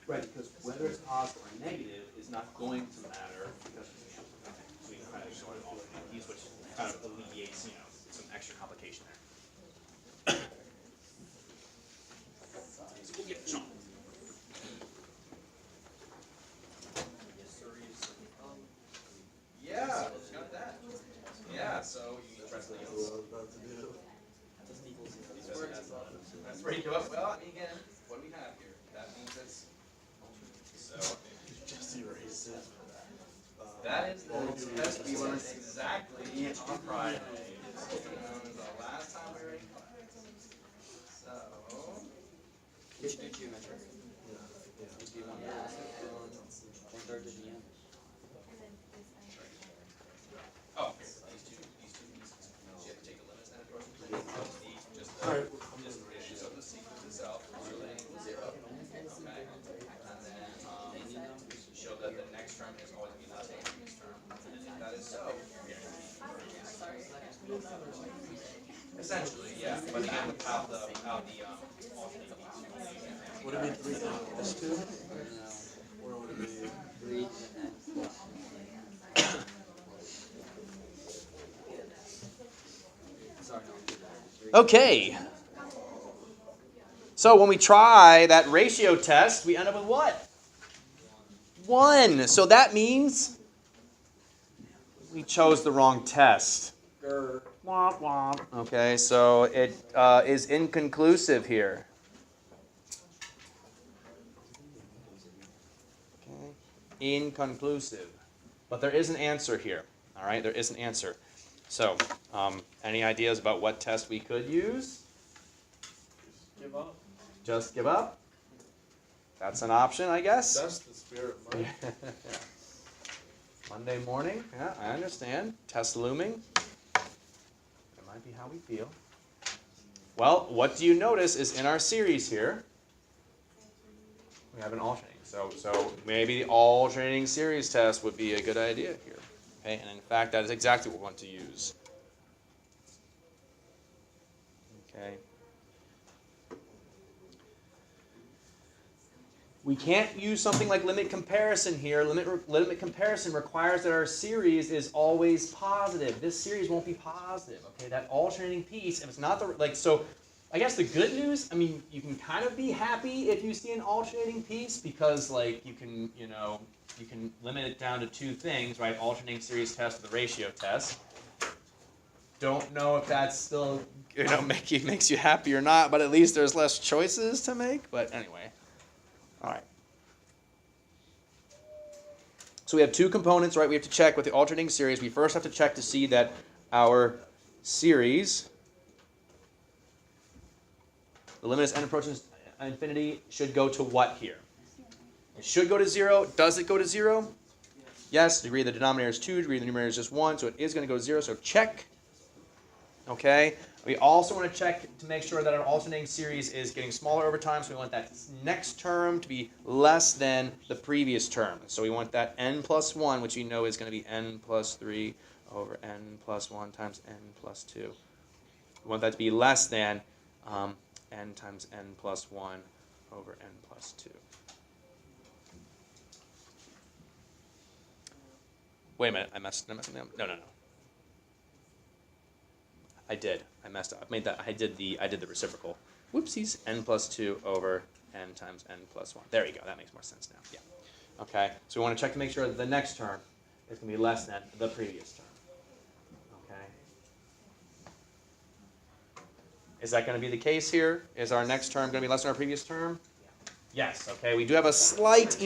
Right, because whether it's positive or negative is not going to matter because we kind of show an alternate piece, which kind of alleviates, some extra complication there. So we'll get Sean. Yeah, got that. Yeah, so you press the That's where you go up. Well, again, what do we have here? That means it's so. Just erase it. That is the test we learned exactly on Friday. The last time we were in class. So. We should do geometric. It should be 1/3 to the end. Oh, these two pieces. You have to take the limits and approach just the ratios of the sequence itself relating to 0. Okay. And then show that the next term is always be the same previous term. And if that is so, essentially, yeah. But again, without the alternating piece. Would it be 3 plus 2? Or would it be 3 and plus. Sorry, no. Okay. So when we try that ratio test, we end up with what? 1. So that means we chose the wrong test. Womp womp. Okay, so it is inconclusive here. Okay, inconclusive. But there is an answer here. All right, there is an answer. So, any ideas about what test we could use? Give up. Just give up? That's an option, I guess. That's the spirit, Mike. Monday morning, yeah, I understand. Test looming. That might be how we feel. Well, what do you notice is in our series here, we have an alternating. So maybe the alternating series test would be a good idea here. Okay, and in fact, that is exactly what we want to use. Okay. We can't use something like limit comparison here. Limit comparison requires that our series is always positive. This series won't be positive. Okay, that alternating piece, if it's not the so. I guess the good news, I mean, you can kind of be happy if you see an alternating piece because you can limit it down to two things, right? Alternating series test or the ratio test. Don't know if that's still makes you happy or not, but at least there's less choices to make. But anyway. All right. So we have two components, right? We have to check with the alternating series. We first have to check to see that our series, the limit as n approaches infinity, should go to what here? It should go to 0. Does it go to 0? Yes. Degree of the denominator is 2. Degree of the numerator is just 1. So it is going to go to 0. So check. Okay. We also want to check to make sure that our alternating series is getting smaller over time. So we want that next term to be less than the previous term. So we want that n plus 1, which you know is going to be n plus 3 over n plus 1 times n plus 2. We want that to be less than n times n plus 1 over n plus 2. Wait a minute, I messed up. No. I did. I messed up. I did the reciprocal. Whoopsies. N plus 2 over n times n plus 1. There you go. That makes more sense now. Yeah. Okay. So we want to check to make sure that the next term is going to be less than the previous term. Okay. Is that going to be the case here? Is our next term going to be less than our previous term? Yes. Okay. We do have a slight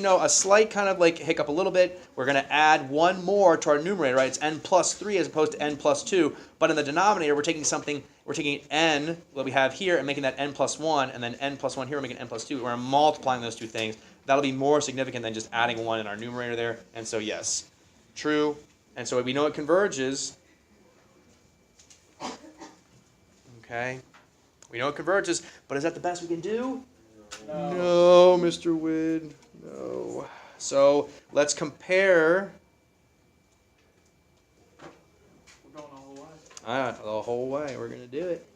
kind of hiccup a little bit. We're going to add one more to our numerator, right? It's n plus 3 as opposed to n plus 2. But in the denominator, we're taking n, what we have here, and making that n plus 1, and then n plus 1 here, we're making n plus 2. We're multiplying those two things. That'll be more significant than just adding 1 in our numerator there. And so, yes, true. And so we know it converges. Okay. We know it converges, but is that the best we can do? No, Mr. Wood. No. So let's compare. We're going all the way. The whole way. We're going to do it.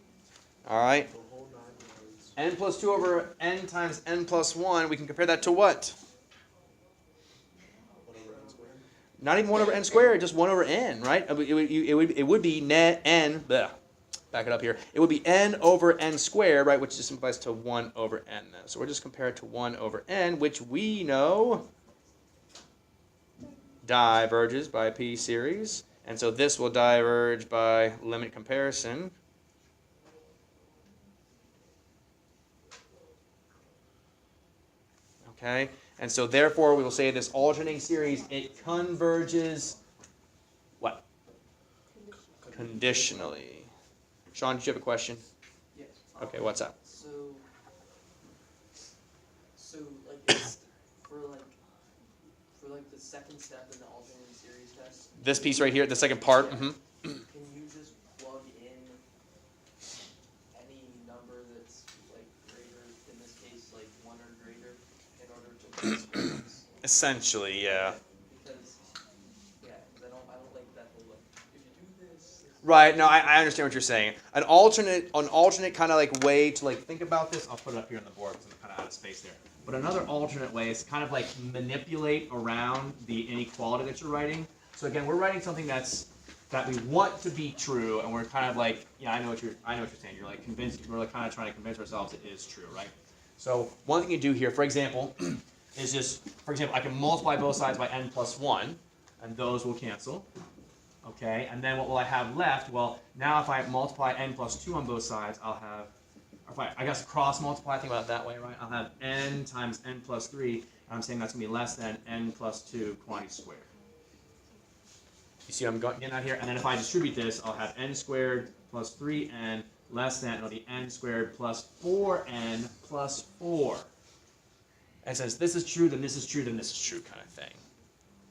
All right. N plus 2 over n times n plus 1. We can compare that to what? 1 over n squared. Not even 1 over n squared, just 1 over n, right? It would be net n. Bleh. Back it up here. It would be n over n squared, right, which just simplifies to 1 over n. So we'll just compare it to 1 over n, which we know diverges by p series. And so this will diverge by limit comparison. Okay? And so therefore we will say this alternating series, it converges what? Conditionally. Sean, did you have a question? Yes. Okay, what's up? So it's for the second step in the alternating series test. This piece right here, the second part. Yeah. Mm-hmm. Can you just plug in any number that's greater, in this case 1 or greater, in order to test these? Essentially, yeah. Because I don't like that whole if you do this. Right. No, I understand what you're saying. An alternate kind of way to think about this. I'll put it up here on the board because I'm kind of out of space there. But another alternate way is kind of manipulate around the inequality that you're writing. So again, we're writing something that we want to be true, and we're kind of I know what you're saying. You're convinced. We're kind of trying to convince ourselves it is true, right? So one thing you do here, for example, is just I can multiply both sides by n plus 1, and those will cancel. Okay, and then what will I have left? Well, now if I multiply n plus 2 on both sides, I'll have, or if I guess cross multiply, think about it that way, right? I'll have n times n plus 3, and I'm saying that's going to be less than n plus 2 quantity squared. You see what I'm getting at here? And then if I distribute this, I'll have n squared plus 3n less than, it'll be n squared plus 4n plus 4. And since this is true, then this is true, then this is true kind of thing.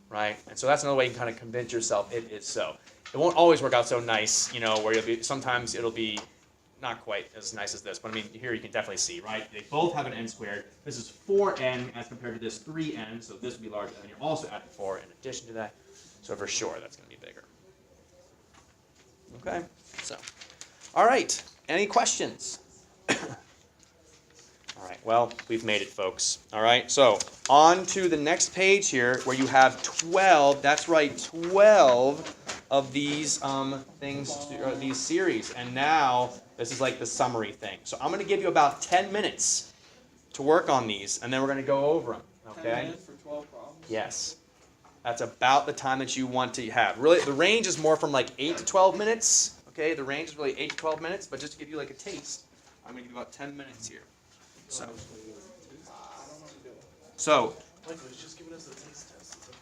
Right? And so that's another way you can kind of convince yourself it is so. It won't always work out so nice, you know, where you'll be, sometimes it'll be not quite as nice as this, but I mean, here you can definitely see, right? They both have an n squared. This is 4n as compared to this 3n, so this would be larger, and then you're also adding 4 in addition to that. So for sure, that's going to be bigger. Okay, so, all right, any questions? All right, well, we've made it, folks. All right, so on to the next page here where you have 12, that's right, 12 of these things, these series. And now this is like the summary thing. So I'm going to give you about 10 minutes to work on these, and then we're going to go over them, 10 okay? minutes for 12 problems? Yes. That's about the time that you want to have. Really, the range is more from like 8 to 12 minutes, okay? The range is really 8 to 12 minutes, but just to give you like a taste, I'm going to give you about 10 minutes here. So, I don't know what to do. so Michael, he's just giving us a taste test. It's okay.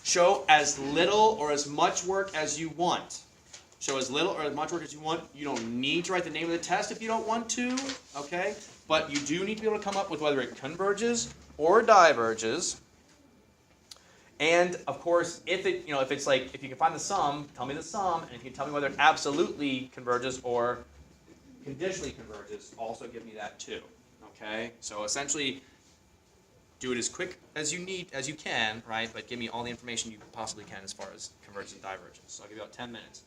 show as little or as much work as you want. Show as little or as much work as you want. You don't need to write the name of the test if you don't want to, okay? But you do need to be able to come up with whether it converges or diverges. And of course, if it, if it's like, if you can find the sum, tell me the sum, and if you can tell me whether it absolutely converges or conditionally converges, also give me that too. Okay? So essentially, do it as quick as you can, right? But give me all the information you possibly can as far as convergence and divergence. So I'll give you about 10 minutes.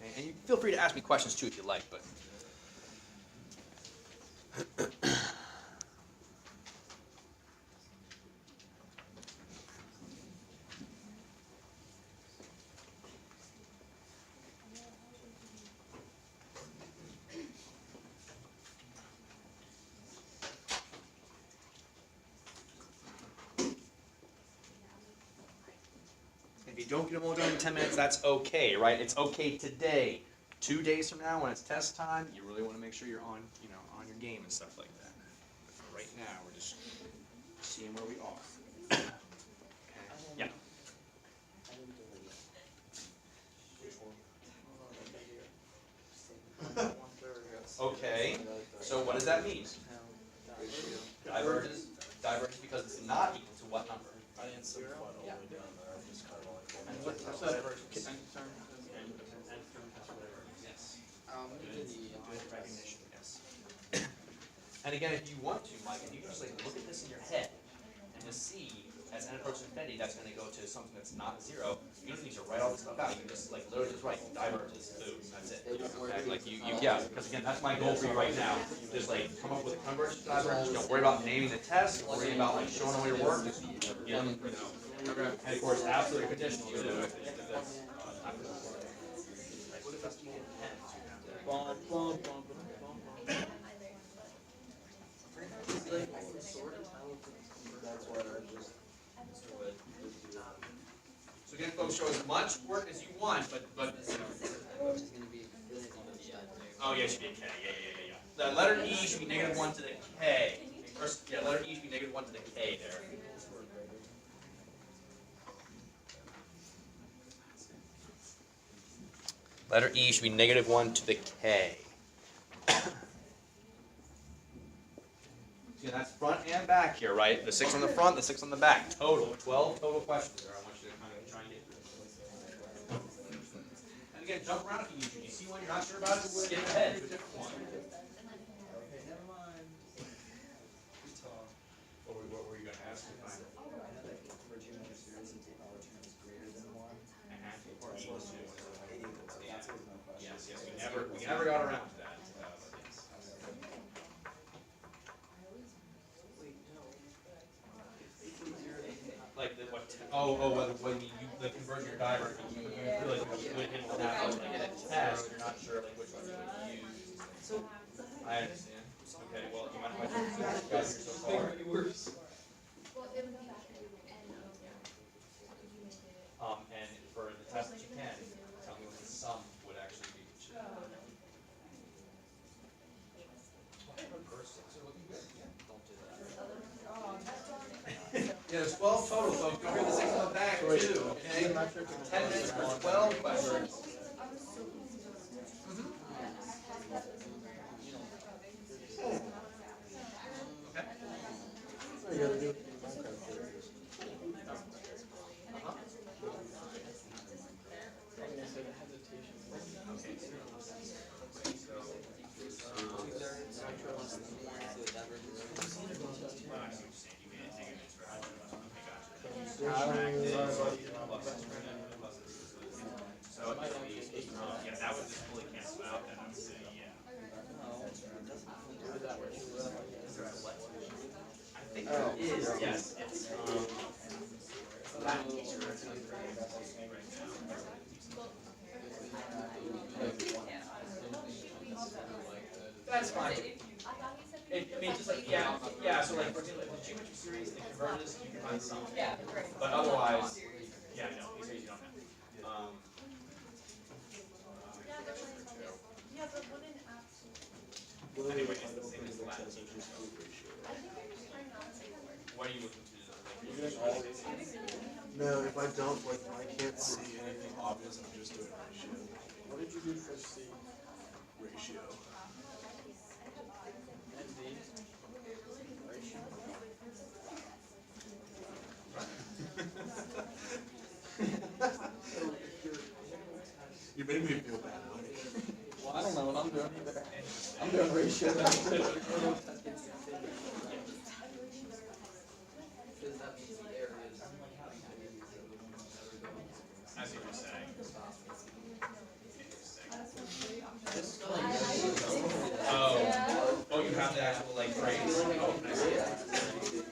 Okay, and you feel free to ask me questions too if you like, but. If you don't get them all done in 10 minutes, that's okay, right? It's okay today. 2 days from now, when it's test time, you really want to make sure you're on, on your game and stuff like that. But for right now, we're just seeing where we are. Okay. Yeah. I didn't do it yet. Which one? Okay. So what does that mean? Diverges. Diverges because it's not equal to what number? I didn't simplify it all the way down there. I just kind of like. And what's So, divergence? Yes. Good recognition, yes. And again, if you want to, Mike, if you just like look at this in your head and just see as n approaches infinity, that's going to go to something that's not 0. You don't need to write all this stuff out. You can just like literally just write diverges, boom, that's it. Okay? Like yeah, because again, that's my goal for you right now. Just like come up with a convergence, divergence. Don't worry about naming the test. Don't worry about like showing all your work. Just and of course, absolute conditional too. Bum, bum, bum, bum, bum. So again, folks, show as much work as you want, but oh yeah, it should be a K. Yeah. The letter E should be -1 to the K. First, yeah, letter E should be -1 to the K there. Letter E should be -1 to the K. See, that's front and back here, right? The 6 on the front, the 6 on the back. Total. 12 total questions there. I want you to kind of try and get through. And again, jump around if you need to. You see one you're not sure about, skip ahead to a different one. Okay, never mind. What were you going to ask? Yes, we never got around to that. But yes. Like the what? When you the conversion or diversion, you really went in with that like in a test. You're not sure like which one you would use. I understand. Okay, well, do you mind if I just got here so far? Well, it would be And for the test that you can, tell me what the sum would actually be. 12 total, folks. Don't forget the 6 on the back, too. Okay? 10 minutes for 12 questions. So yeah, that would just fully cancel out, and I would say, yeah. I think there is, yes, it's, Latin teacher, it's not great right now. That's fine. I mean, just like, yeah, so like, for example, if the geometry series, the converges, you can find some. Yeah. But otherwise, yeah, no, these series you don't have. Anyway, it's the same as the Latin teacher. What are you looking to do? No, if I don't, like, I can't see anything obvious, I'm just doing ratio. What did you do for C Ratio. and D? Ratio. You made me feel bad. Well, I don't know what I'm doing either. I'm doing ratio. Because that means the areas. I see what you're saying. Oh, you have the actual like phrase? Oh, I see.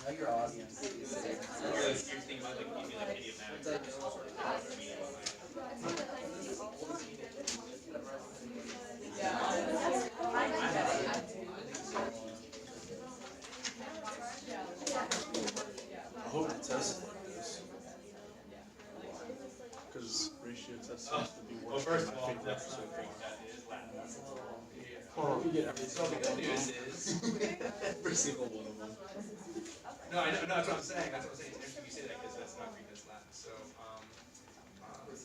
Know your audience. You're thinking about like maybe like idiomatic. I hope the test is like this. Because ratio test seems to be Well, worse. first of than all, I think that's that's not so great. far. That is Latin. Oh, You get everything. So the good news is, every single one of them. no, I know, no, that's what I'm saying. That's what I'm saying. It's interesting you say that because that's not Greek, that's Latin. So,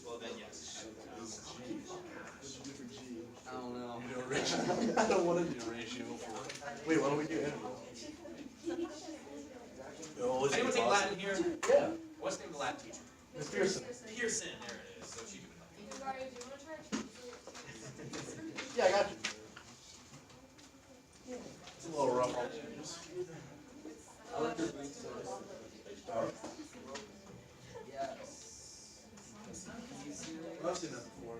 well then yes. It's G. What'd you do for G? I don't know. You do a ratio. I don't want to do ratio for. Wait, why don't we do integral? Anyone take Latin here? Yeah. What's the name of the Latin teacher? Miss Pearson. Pearson, there it is. So she can help you. Yeah, I got you. It's a little rough on edges. I like your boots, so yes. I've seen that before.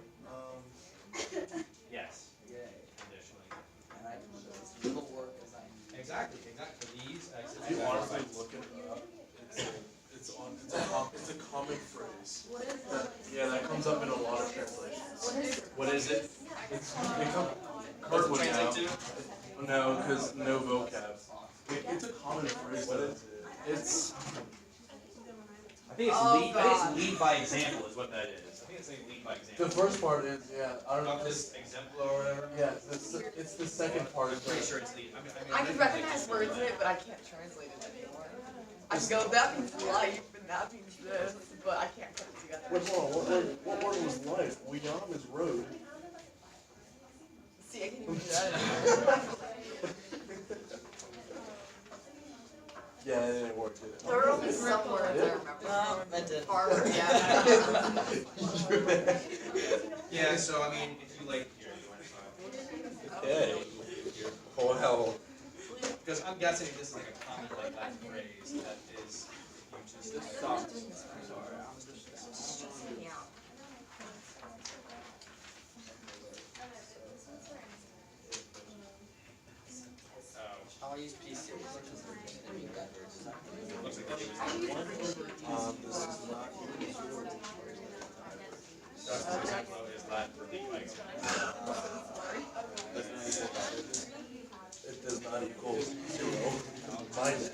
Yes. Yay. Additionally. And I can do this little work as I. Exactly. For these, If you honestly look it up, it's a common phrase. Yeah, that comes up in a lot of translations. What is it? Kurt would Translate know. to? No, because no vocab. It's a common phrase. What is it? It's. I think it's lead by example is what that is. I think it's saying lead by example. The first part is, yeah, I don't know. Not this exemplar or whatever. Yeah, it's the second part. I'm pretty sure it's lead. I can recognize words in it, but I can't translate it anymore. I can go, that means life, and that means this, but I can't put it together. Wait, hold on, what word was life? Uyam is road. See, I can even do that anymore. Yeah, it didn't work, did it? There are only some words I remember. That did. Farmer, yeah. Yeah, so I mean, if you like, here, you want to Okay. Wow. because I'm guessing this is like a common like Latin phrase that is you just Sorry. Yeah. I'll use PC which is the name that looks like they use This is not. exemplar is Latin for lead by example. It does not equal 0. My bad.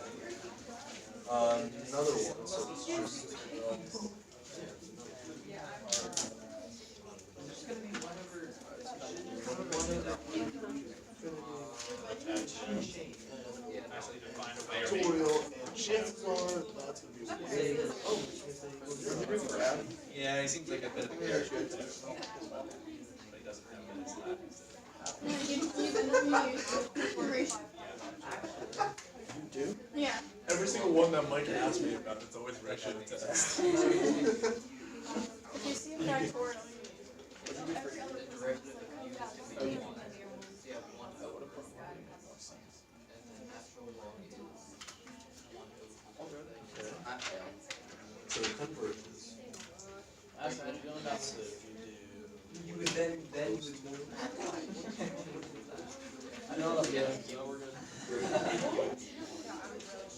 Another one, so it's just. Actually define a way or Tutorial, and chances are that's Yeah, he seems like a bit of a character too. But he doesn't have minutes You do? Yeah. Every single one that Mike asked me about, it's always ratio test. If you see a factorial, every other The derivative of u is gonna be 1. So you have 1 over, and then natural log is 1 over. I failed. So convergence. That's how you're feeling about So this. if you You would then you would move. I know, yeah, so we're good.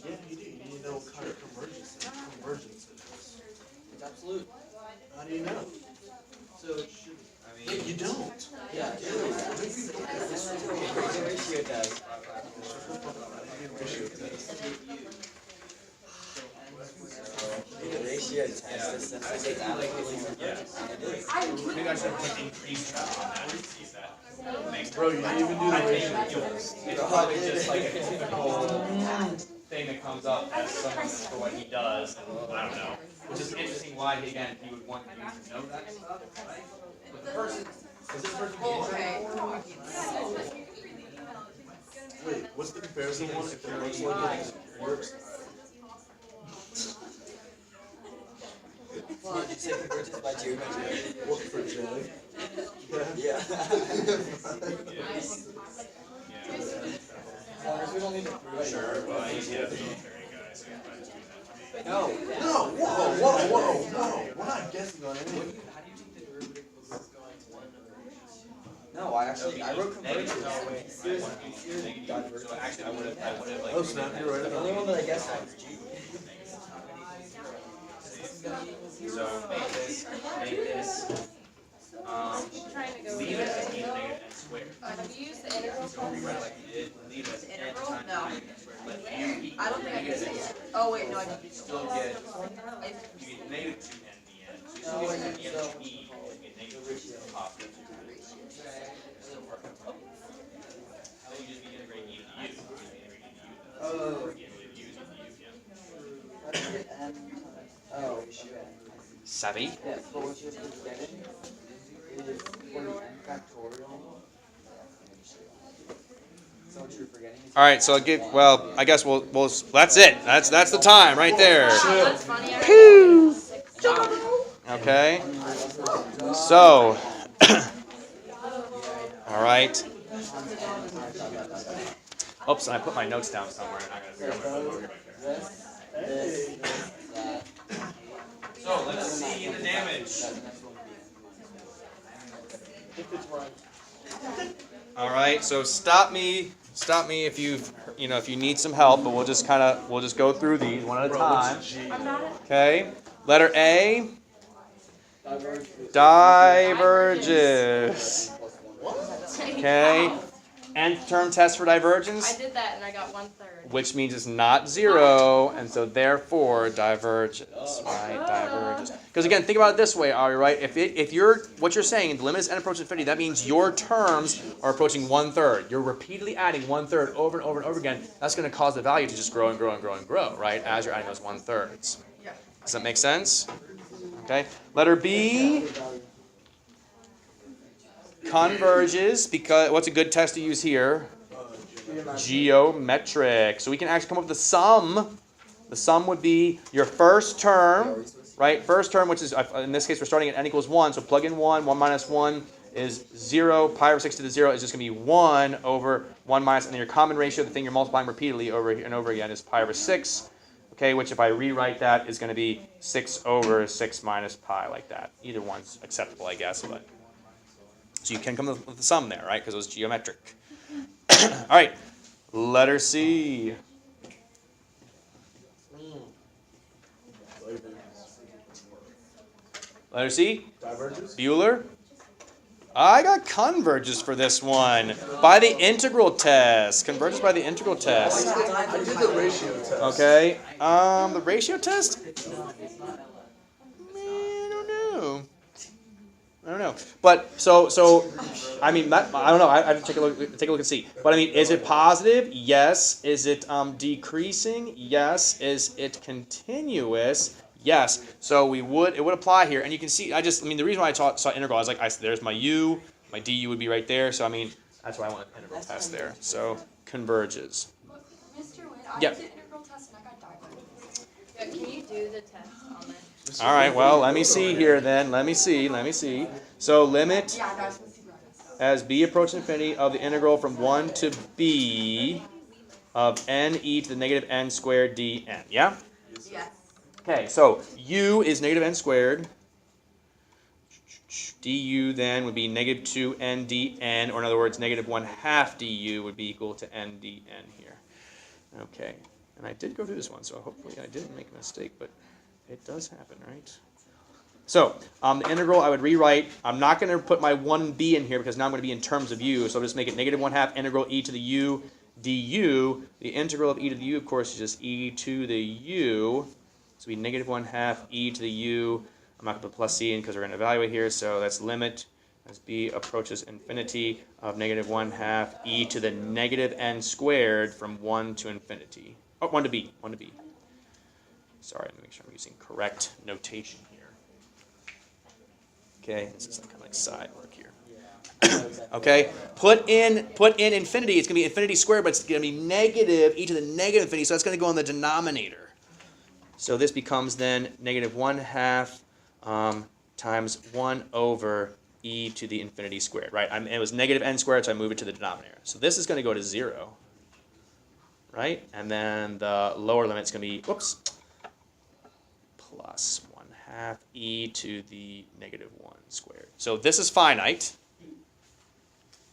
yeah, you do. You need to know what kind of convergence it is. It's absolute. How do you know? So it should, You don't. yeah, it should. Ratio test. Ratio test. Ratio test is essentially Maybe I should have put increased on that to see if that makes Bro, you didn't even do the I think ratio you'll- test. it's probably just like a typical thing that comes up as someone for what he does. I don't know. Which is interesting why, again, he would want you to know that stuff, right? But the person, is this person being Wait, what's the comparison one? If it looks like it works. Did you say convergence by geometry? What for J? Yeah. Sure, but he's a military guy, so he's probably doing that. No. No, whoa. We're not guessing on anything. How do you take the derivative of this going 1 over? No, I wrote convergence. So actually, I would have like. Oh, snap, you're right. The only one that I guessed on was G. So make this, Trying to go. leave it as e to the negative n squared. Have you used the integral So rewrite it like you did, leave it as n Integral? times No. negative n squared. Let u equal I don't think I did negative it n yet. squared. Oh, wait, no, I You didn't. still get, you get negative 2n in the end. So you still get the n that you need, you get negative 2 positive 2. Still working. Then you just be integrating e to the u. You just be integrating e to the u. Oh. Yeah, u is e to the u, yeah. Oh. Savvy? Yes, but what you're getting is for the n factorial. So what you're forgetting is. All right, so I guess we'll that's it. That's the time right there. That's funny. Pew! Okay. So, all right. Oops, I put my notes down somewhere. And I gotta figure out what I'm doing right there. This, that. So let's see the damage. If it's right. All right. So stop me if you need some help. But we'll just go through these one at a time. Okay. Letter A. Diverges. Okay. Nth term test for divergence. I did that and I got 1/3. Which means it's not 0, and so therefore diverges, right? Diverges. Because again, think about it this way, Ari, right? If what you're saying, the limit is n approaches infinity, that means your terms are approaching 1/3. You're repeatedly adding 1/3 over and over and over again. That's going to cause the value to just grow and grow and grow and grow, right? As you're adding those 1/3. Does that make sense? Okay. Letter B. Converges, because what's a good test to use here? Geometric. So we can actually come up with the sum. The sum would be your first term, right? First term, which is, in this case, we're starting at n equals 1. So plug in 1. 1 minus 1 is 0. Pi over 6 to the 0 is just going to be 1 over 1 minus, and then your common ratio, the thing you're multiplying repeatedly over and over again, is pi over 6. Okay, which if I rewrite that is going to be 6 over 6 minus pi, like that. Either one's acceptable, I guess. But so you can come up with the sum there, right? Because it was geometric. All right, letter C. Letter C. Diverges? Bueller. I got converges for this one by the integral test. Converges by the integral test. I did the ratio test. Okay. The ratio test. I don't know. But so I mean that, I don't know. I have to take a look and see. But I mean, is it positive? Yes. Is it decreasing? Yes. Is it continuous? Yes. So it would apply here, and you can see. The reason why I saw integral, I was like, there's my u, my du would be right there. So that's why I want an integral test there. So converges. Mr. Wynn, I Yep. did the integral test and I got divergent. Yeah, can you do the test on that? All right. Well, let me see here then. Let me see. So limit Yeah, I know, I was supposed to see what I missed. as b approaches infinity of the integral from 1 to b of n e to the negative n squared dn. Yeah? Yes. Okay, so u is negative n squared. Du then would be negative 2n dn, or in other words, negative 1/2 du would be equal to n dn here. Okay, and I did go through this one, so hopefully I didn't make a mistake, but it does happen, right? So, the integral I would rewrite, I'm not going to put my 1b in here because now I'm going to be in terms of u, so I'll just make it negative 1/2 integral e to the u du. The integral of e to the u, of course, is just e to the u. So it'll be negative 1/2 e to the u. I'm not going to put plus c in because we're going to evaluate here, so that's limit as b approaches infinity of negative 1/2 e to the negative n squared from 1 to infinity. Oh, 1 to b. Sorry, let me make sure I'm using correct notation here. Okay, this is kind of like side work here. Okay, put in infinity. It's going to be infinity squared, but it's going to be negative e to the negative infinity, so that's going to go in the denominator. So this becomes then negative 1/2 times 1 over e to the infinity squared, right? It was negative n squared, so I move it to the denominator. So this is going to go to 0, right? And then the lower limit is going to be, plus 1/2 e to the negative 1 squared. So this is finite,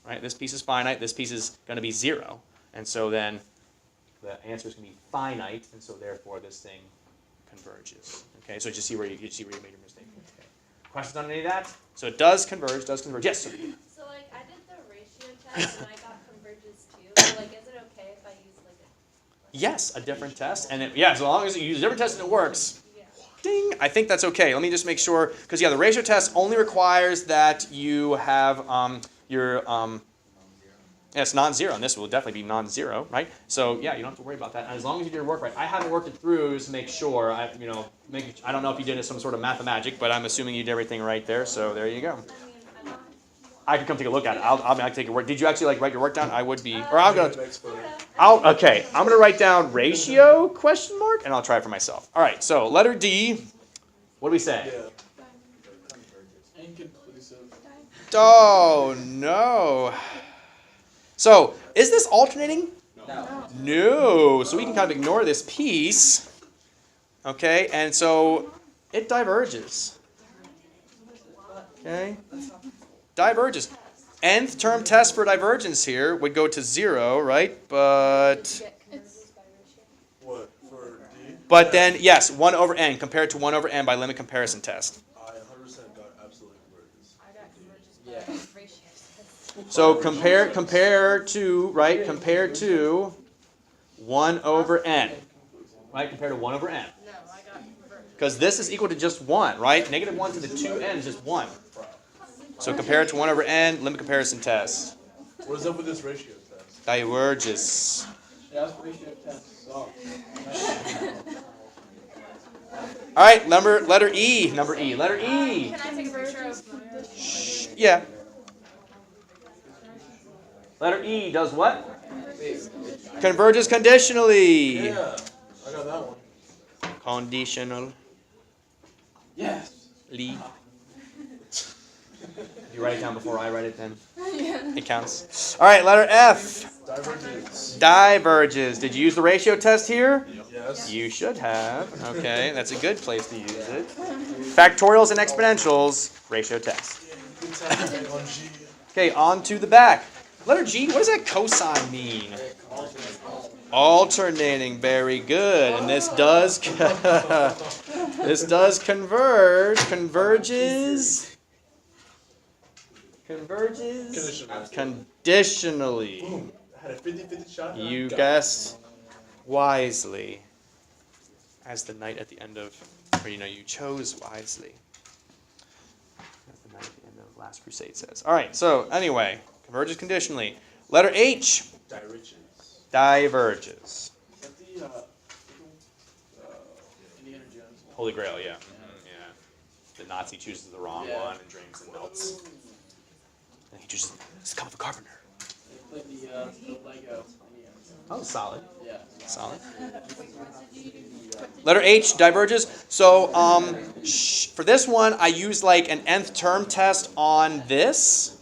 right? This piece is finite. This piece is going to be 0. And so then the answer is going to be finite, and so therefore this thing converges. Okay, so you see where you made your mistake. Okay. Questions on any of that? So it does converge. Yes, sir. So like I did the ratio test and I got converges too. So like is it okay if I use like a Yes, a different test, and as long as you use a different test and it works. yeah. Ding! I think that's okay. Let me just make sure, because the ratio test only requires that you have it's non-zero, and this will definitely be non-zero, right? So yeah, you don't have to worry about that. And as long as you did your work right, I haven't worked it through just to make sure. I don't know if you did some sort of math magic, but I'm assuming you did everything right there. So there you go. I can come take a look at it. I'll take your work. Did you actually write your work down? I would be, or I'm gonna. Okay, I'm gonna write down ratio ? And I'll try it for myself. All right. So letter D. What do we say? Yeah. Inconclusive. Oh no. So, is this alternating? No. So we can kind of ignore this piece. Okay, and so it diverges. Okay? Diverges. Nth term test for divergence here would go to 0, right? But What, for D? but then, yes, 1 over n, compared to 1 over n by limit comparison test. I 100% got absolutely convergence. I got converges by ratio test. So compare to 1 over n. Right, compared to 1 over n. No, I got converges. Because this is equal to just 1, right? Negative 1 to the 2n is just 1. So compare it to 1 over n, limit comparison test. What is up with this ratio test? Diverges. Yeah, that's ratio test. So. All right, letter E. Letter E. Can I take a picture of Yeah. Letter E does what? Converges conditionally. Yeah, I got that one. Conditional. Yes. Lee. You write it down before I write it then. It counts. All right, letter F. Divergence. Diverges. Did you use the ratio test here? Yes. You should have. Okay, that's a good place to use it. Factorials and exponentials, ratio test. Good time on G. Okay, on to the back. Letter G, what does that cosine mean? Alternating, very good. And this does converge. Converges. Conditionally. Boom. I had a 50-50 shot. You guessed wisely. As the knight at the end of, you chose wisely. As the knight at the end of Last Crusade says. All right, so anyway, converges conditionally. Letter H. Divergence. Diverges. Is that the Indiana Jones one? Holy Grail, yeah. Yeah. The Nazi chooses the wrong Yeah. one and drinks and melts. And he chooses, it's come of a carpenter. They put the Lego thingy Oh, solid. on. Yeah. Solid. Letter H, diverges. So for this one, I used like an nth term test on this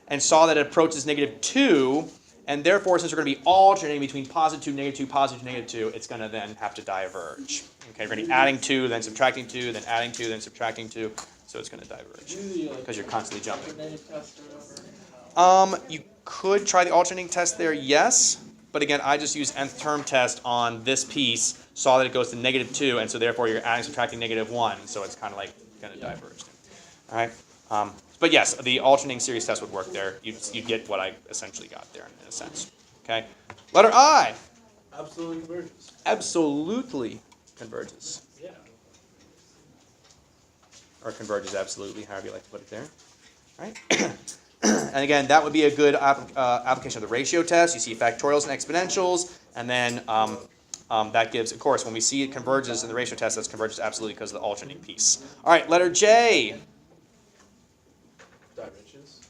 and saw that it approaches -2. And therefore, since we're going to be alternating between +2, -2, +2, -2, it's going to then have to diverge. Okay, we're going to be adding 2, then subtracting 2, then adding 2, then subtracting 2. So it's going to diverge because you're constantly jumping. You could try the alternating test there, yes. But again, I just used nth term test on this piece, saw that it goes to -2, and so therefore you're adding, subtracting -1. So it's kind of like going to diverge. All right. But yes, the alternating series test would work there. You'd get what I essentially got there in a sense. Okay. Letter I. Absolutely converges. Absolutely converges. Yeah. Or converges absolutely, however you like to put it there. All right. And again, that would be a good application of the ratio test. You see factorials and exponentials, and then that gives, of course, when we see it converges in the ratio test, that's converges absolutely because of the alternating piece. All right, letter J. Dimensions.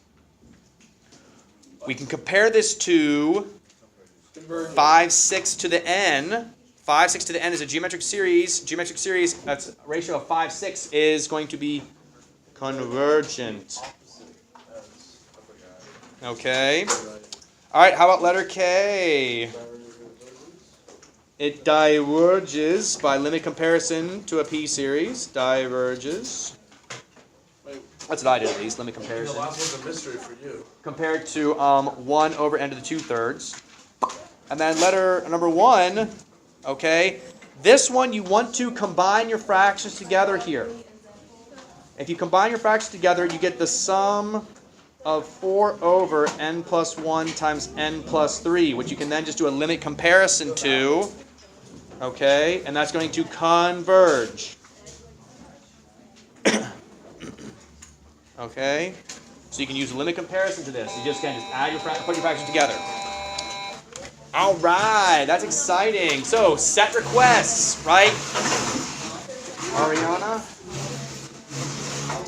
We can compare this to 5, 6 to the n. 5, 6 to the n is a geometric series. Geometric series, that's a ratio of 5, 6 is going to be convergent. Okay. All right, how about letter K? It diverges by limit comparison to a p series. Diverges. That's what I did at least, limit The comparison. last one's a mystery for you. Compared to 1 over n to the 2/3. And then letter number 1, okay, this one you want to combine your fractions together here. If you combine your fractions together, you get the sum of 4 over n plus 1 times n plus 3, which you can then just do a limit comparison to, okay, and that's going to converge. Okay, so you can use a limit comparison to this. You just can just add your put your fractions together. All right, that's exciting. So set requests, right? Ariana.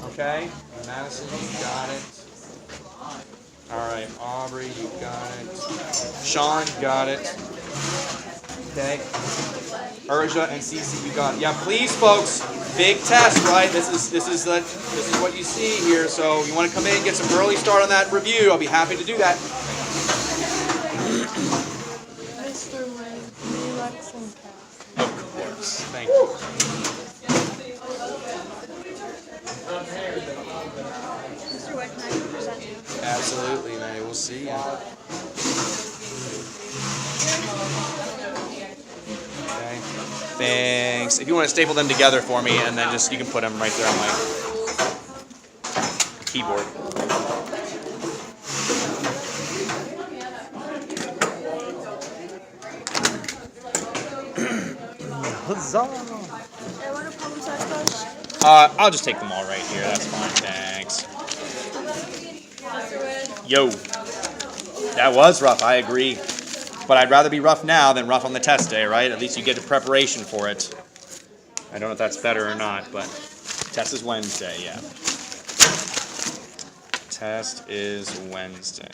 Okay, Madison, you got it. All right, Aubrey, you got it. Sean, got it. Okay. Urja and Cece, you got it. Yeah, please, folks. Big test, right? This is what you see here. So you want to come in and get some early start on that review. I'll be happy to do that. Mr. Wynn, relax and cast. Of course. Thank you. Mr. Wynn, can I present you? Absolutely, man. We'll see you. Okay. Thanks. If you want to staple them together for me, and then just you can put them right there on my keyboard. Huzzah! I want to publicize those. I'll just take them all right here. That's fine. Thanks. Yo. That was rough. I agree. But I'd rather be rough now than rough on the test day, right? At least you get a preparation for it. I don't know if that's better or not, but test is Wednesday, yeah. Test is Wednesday.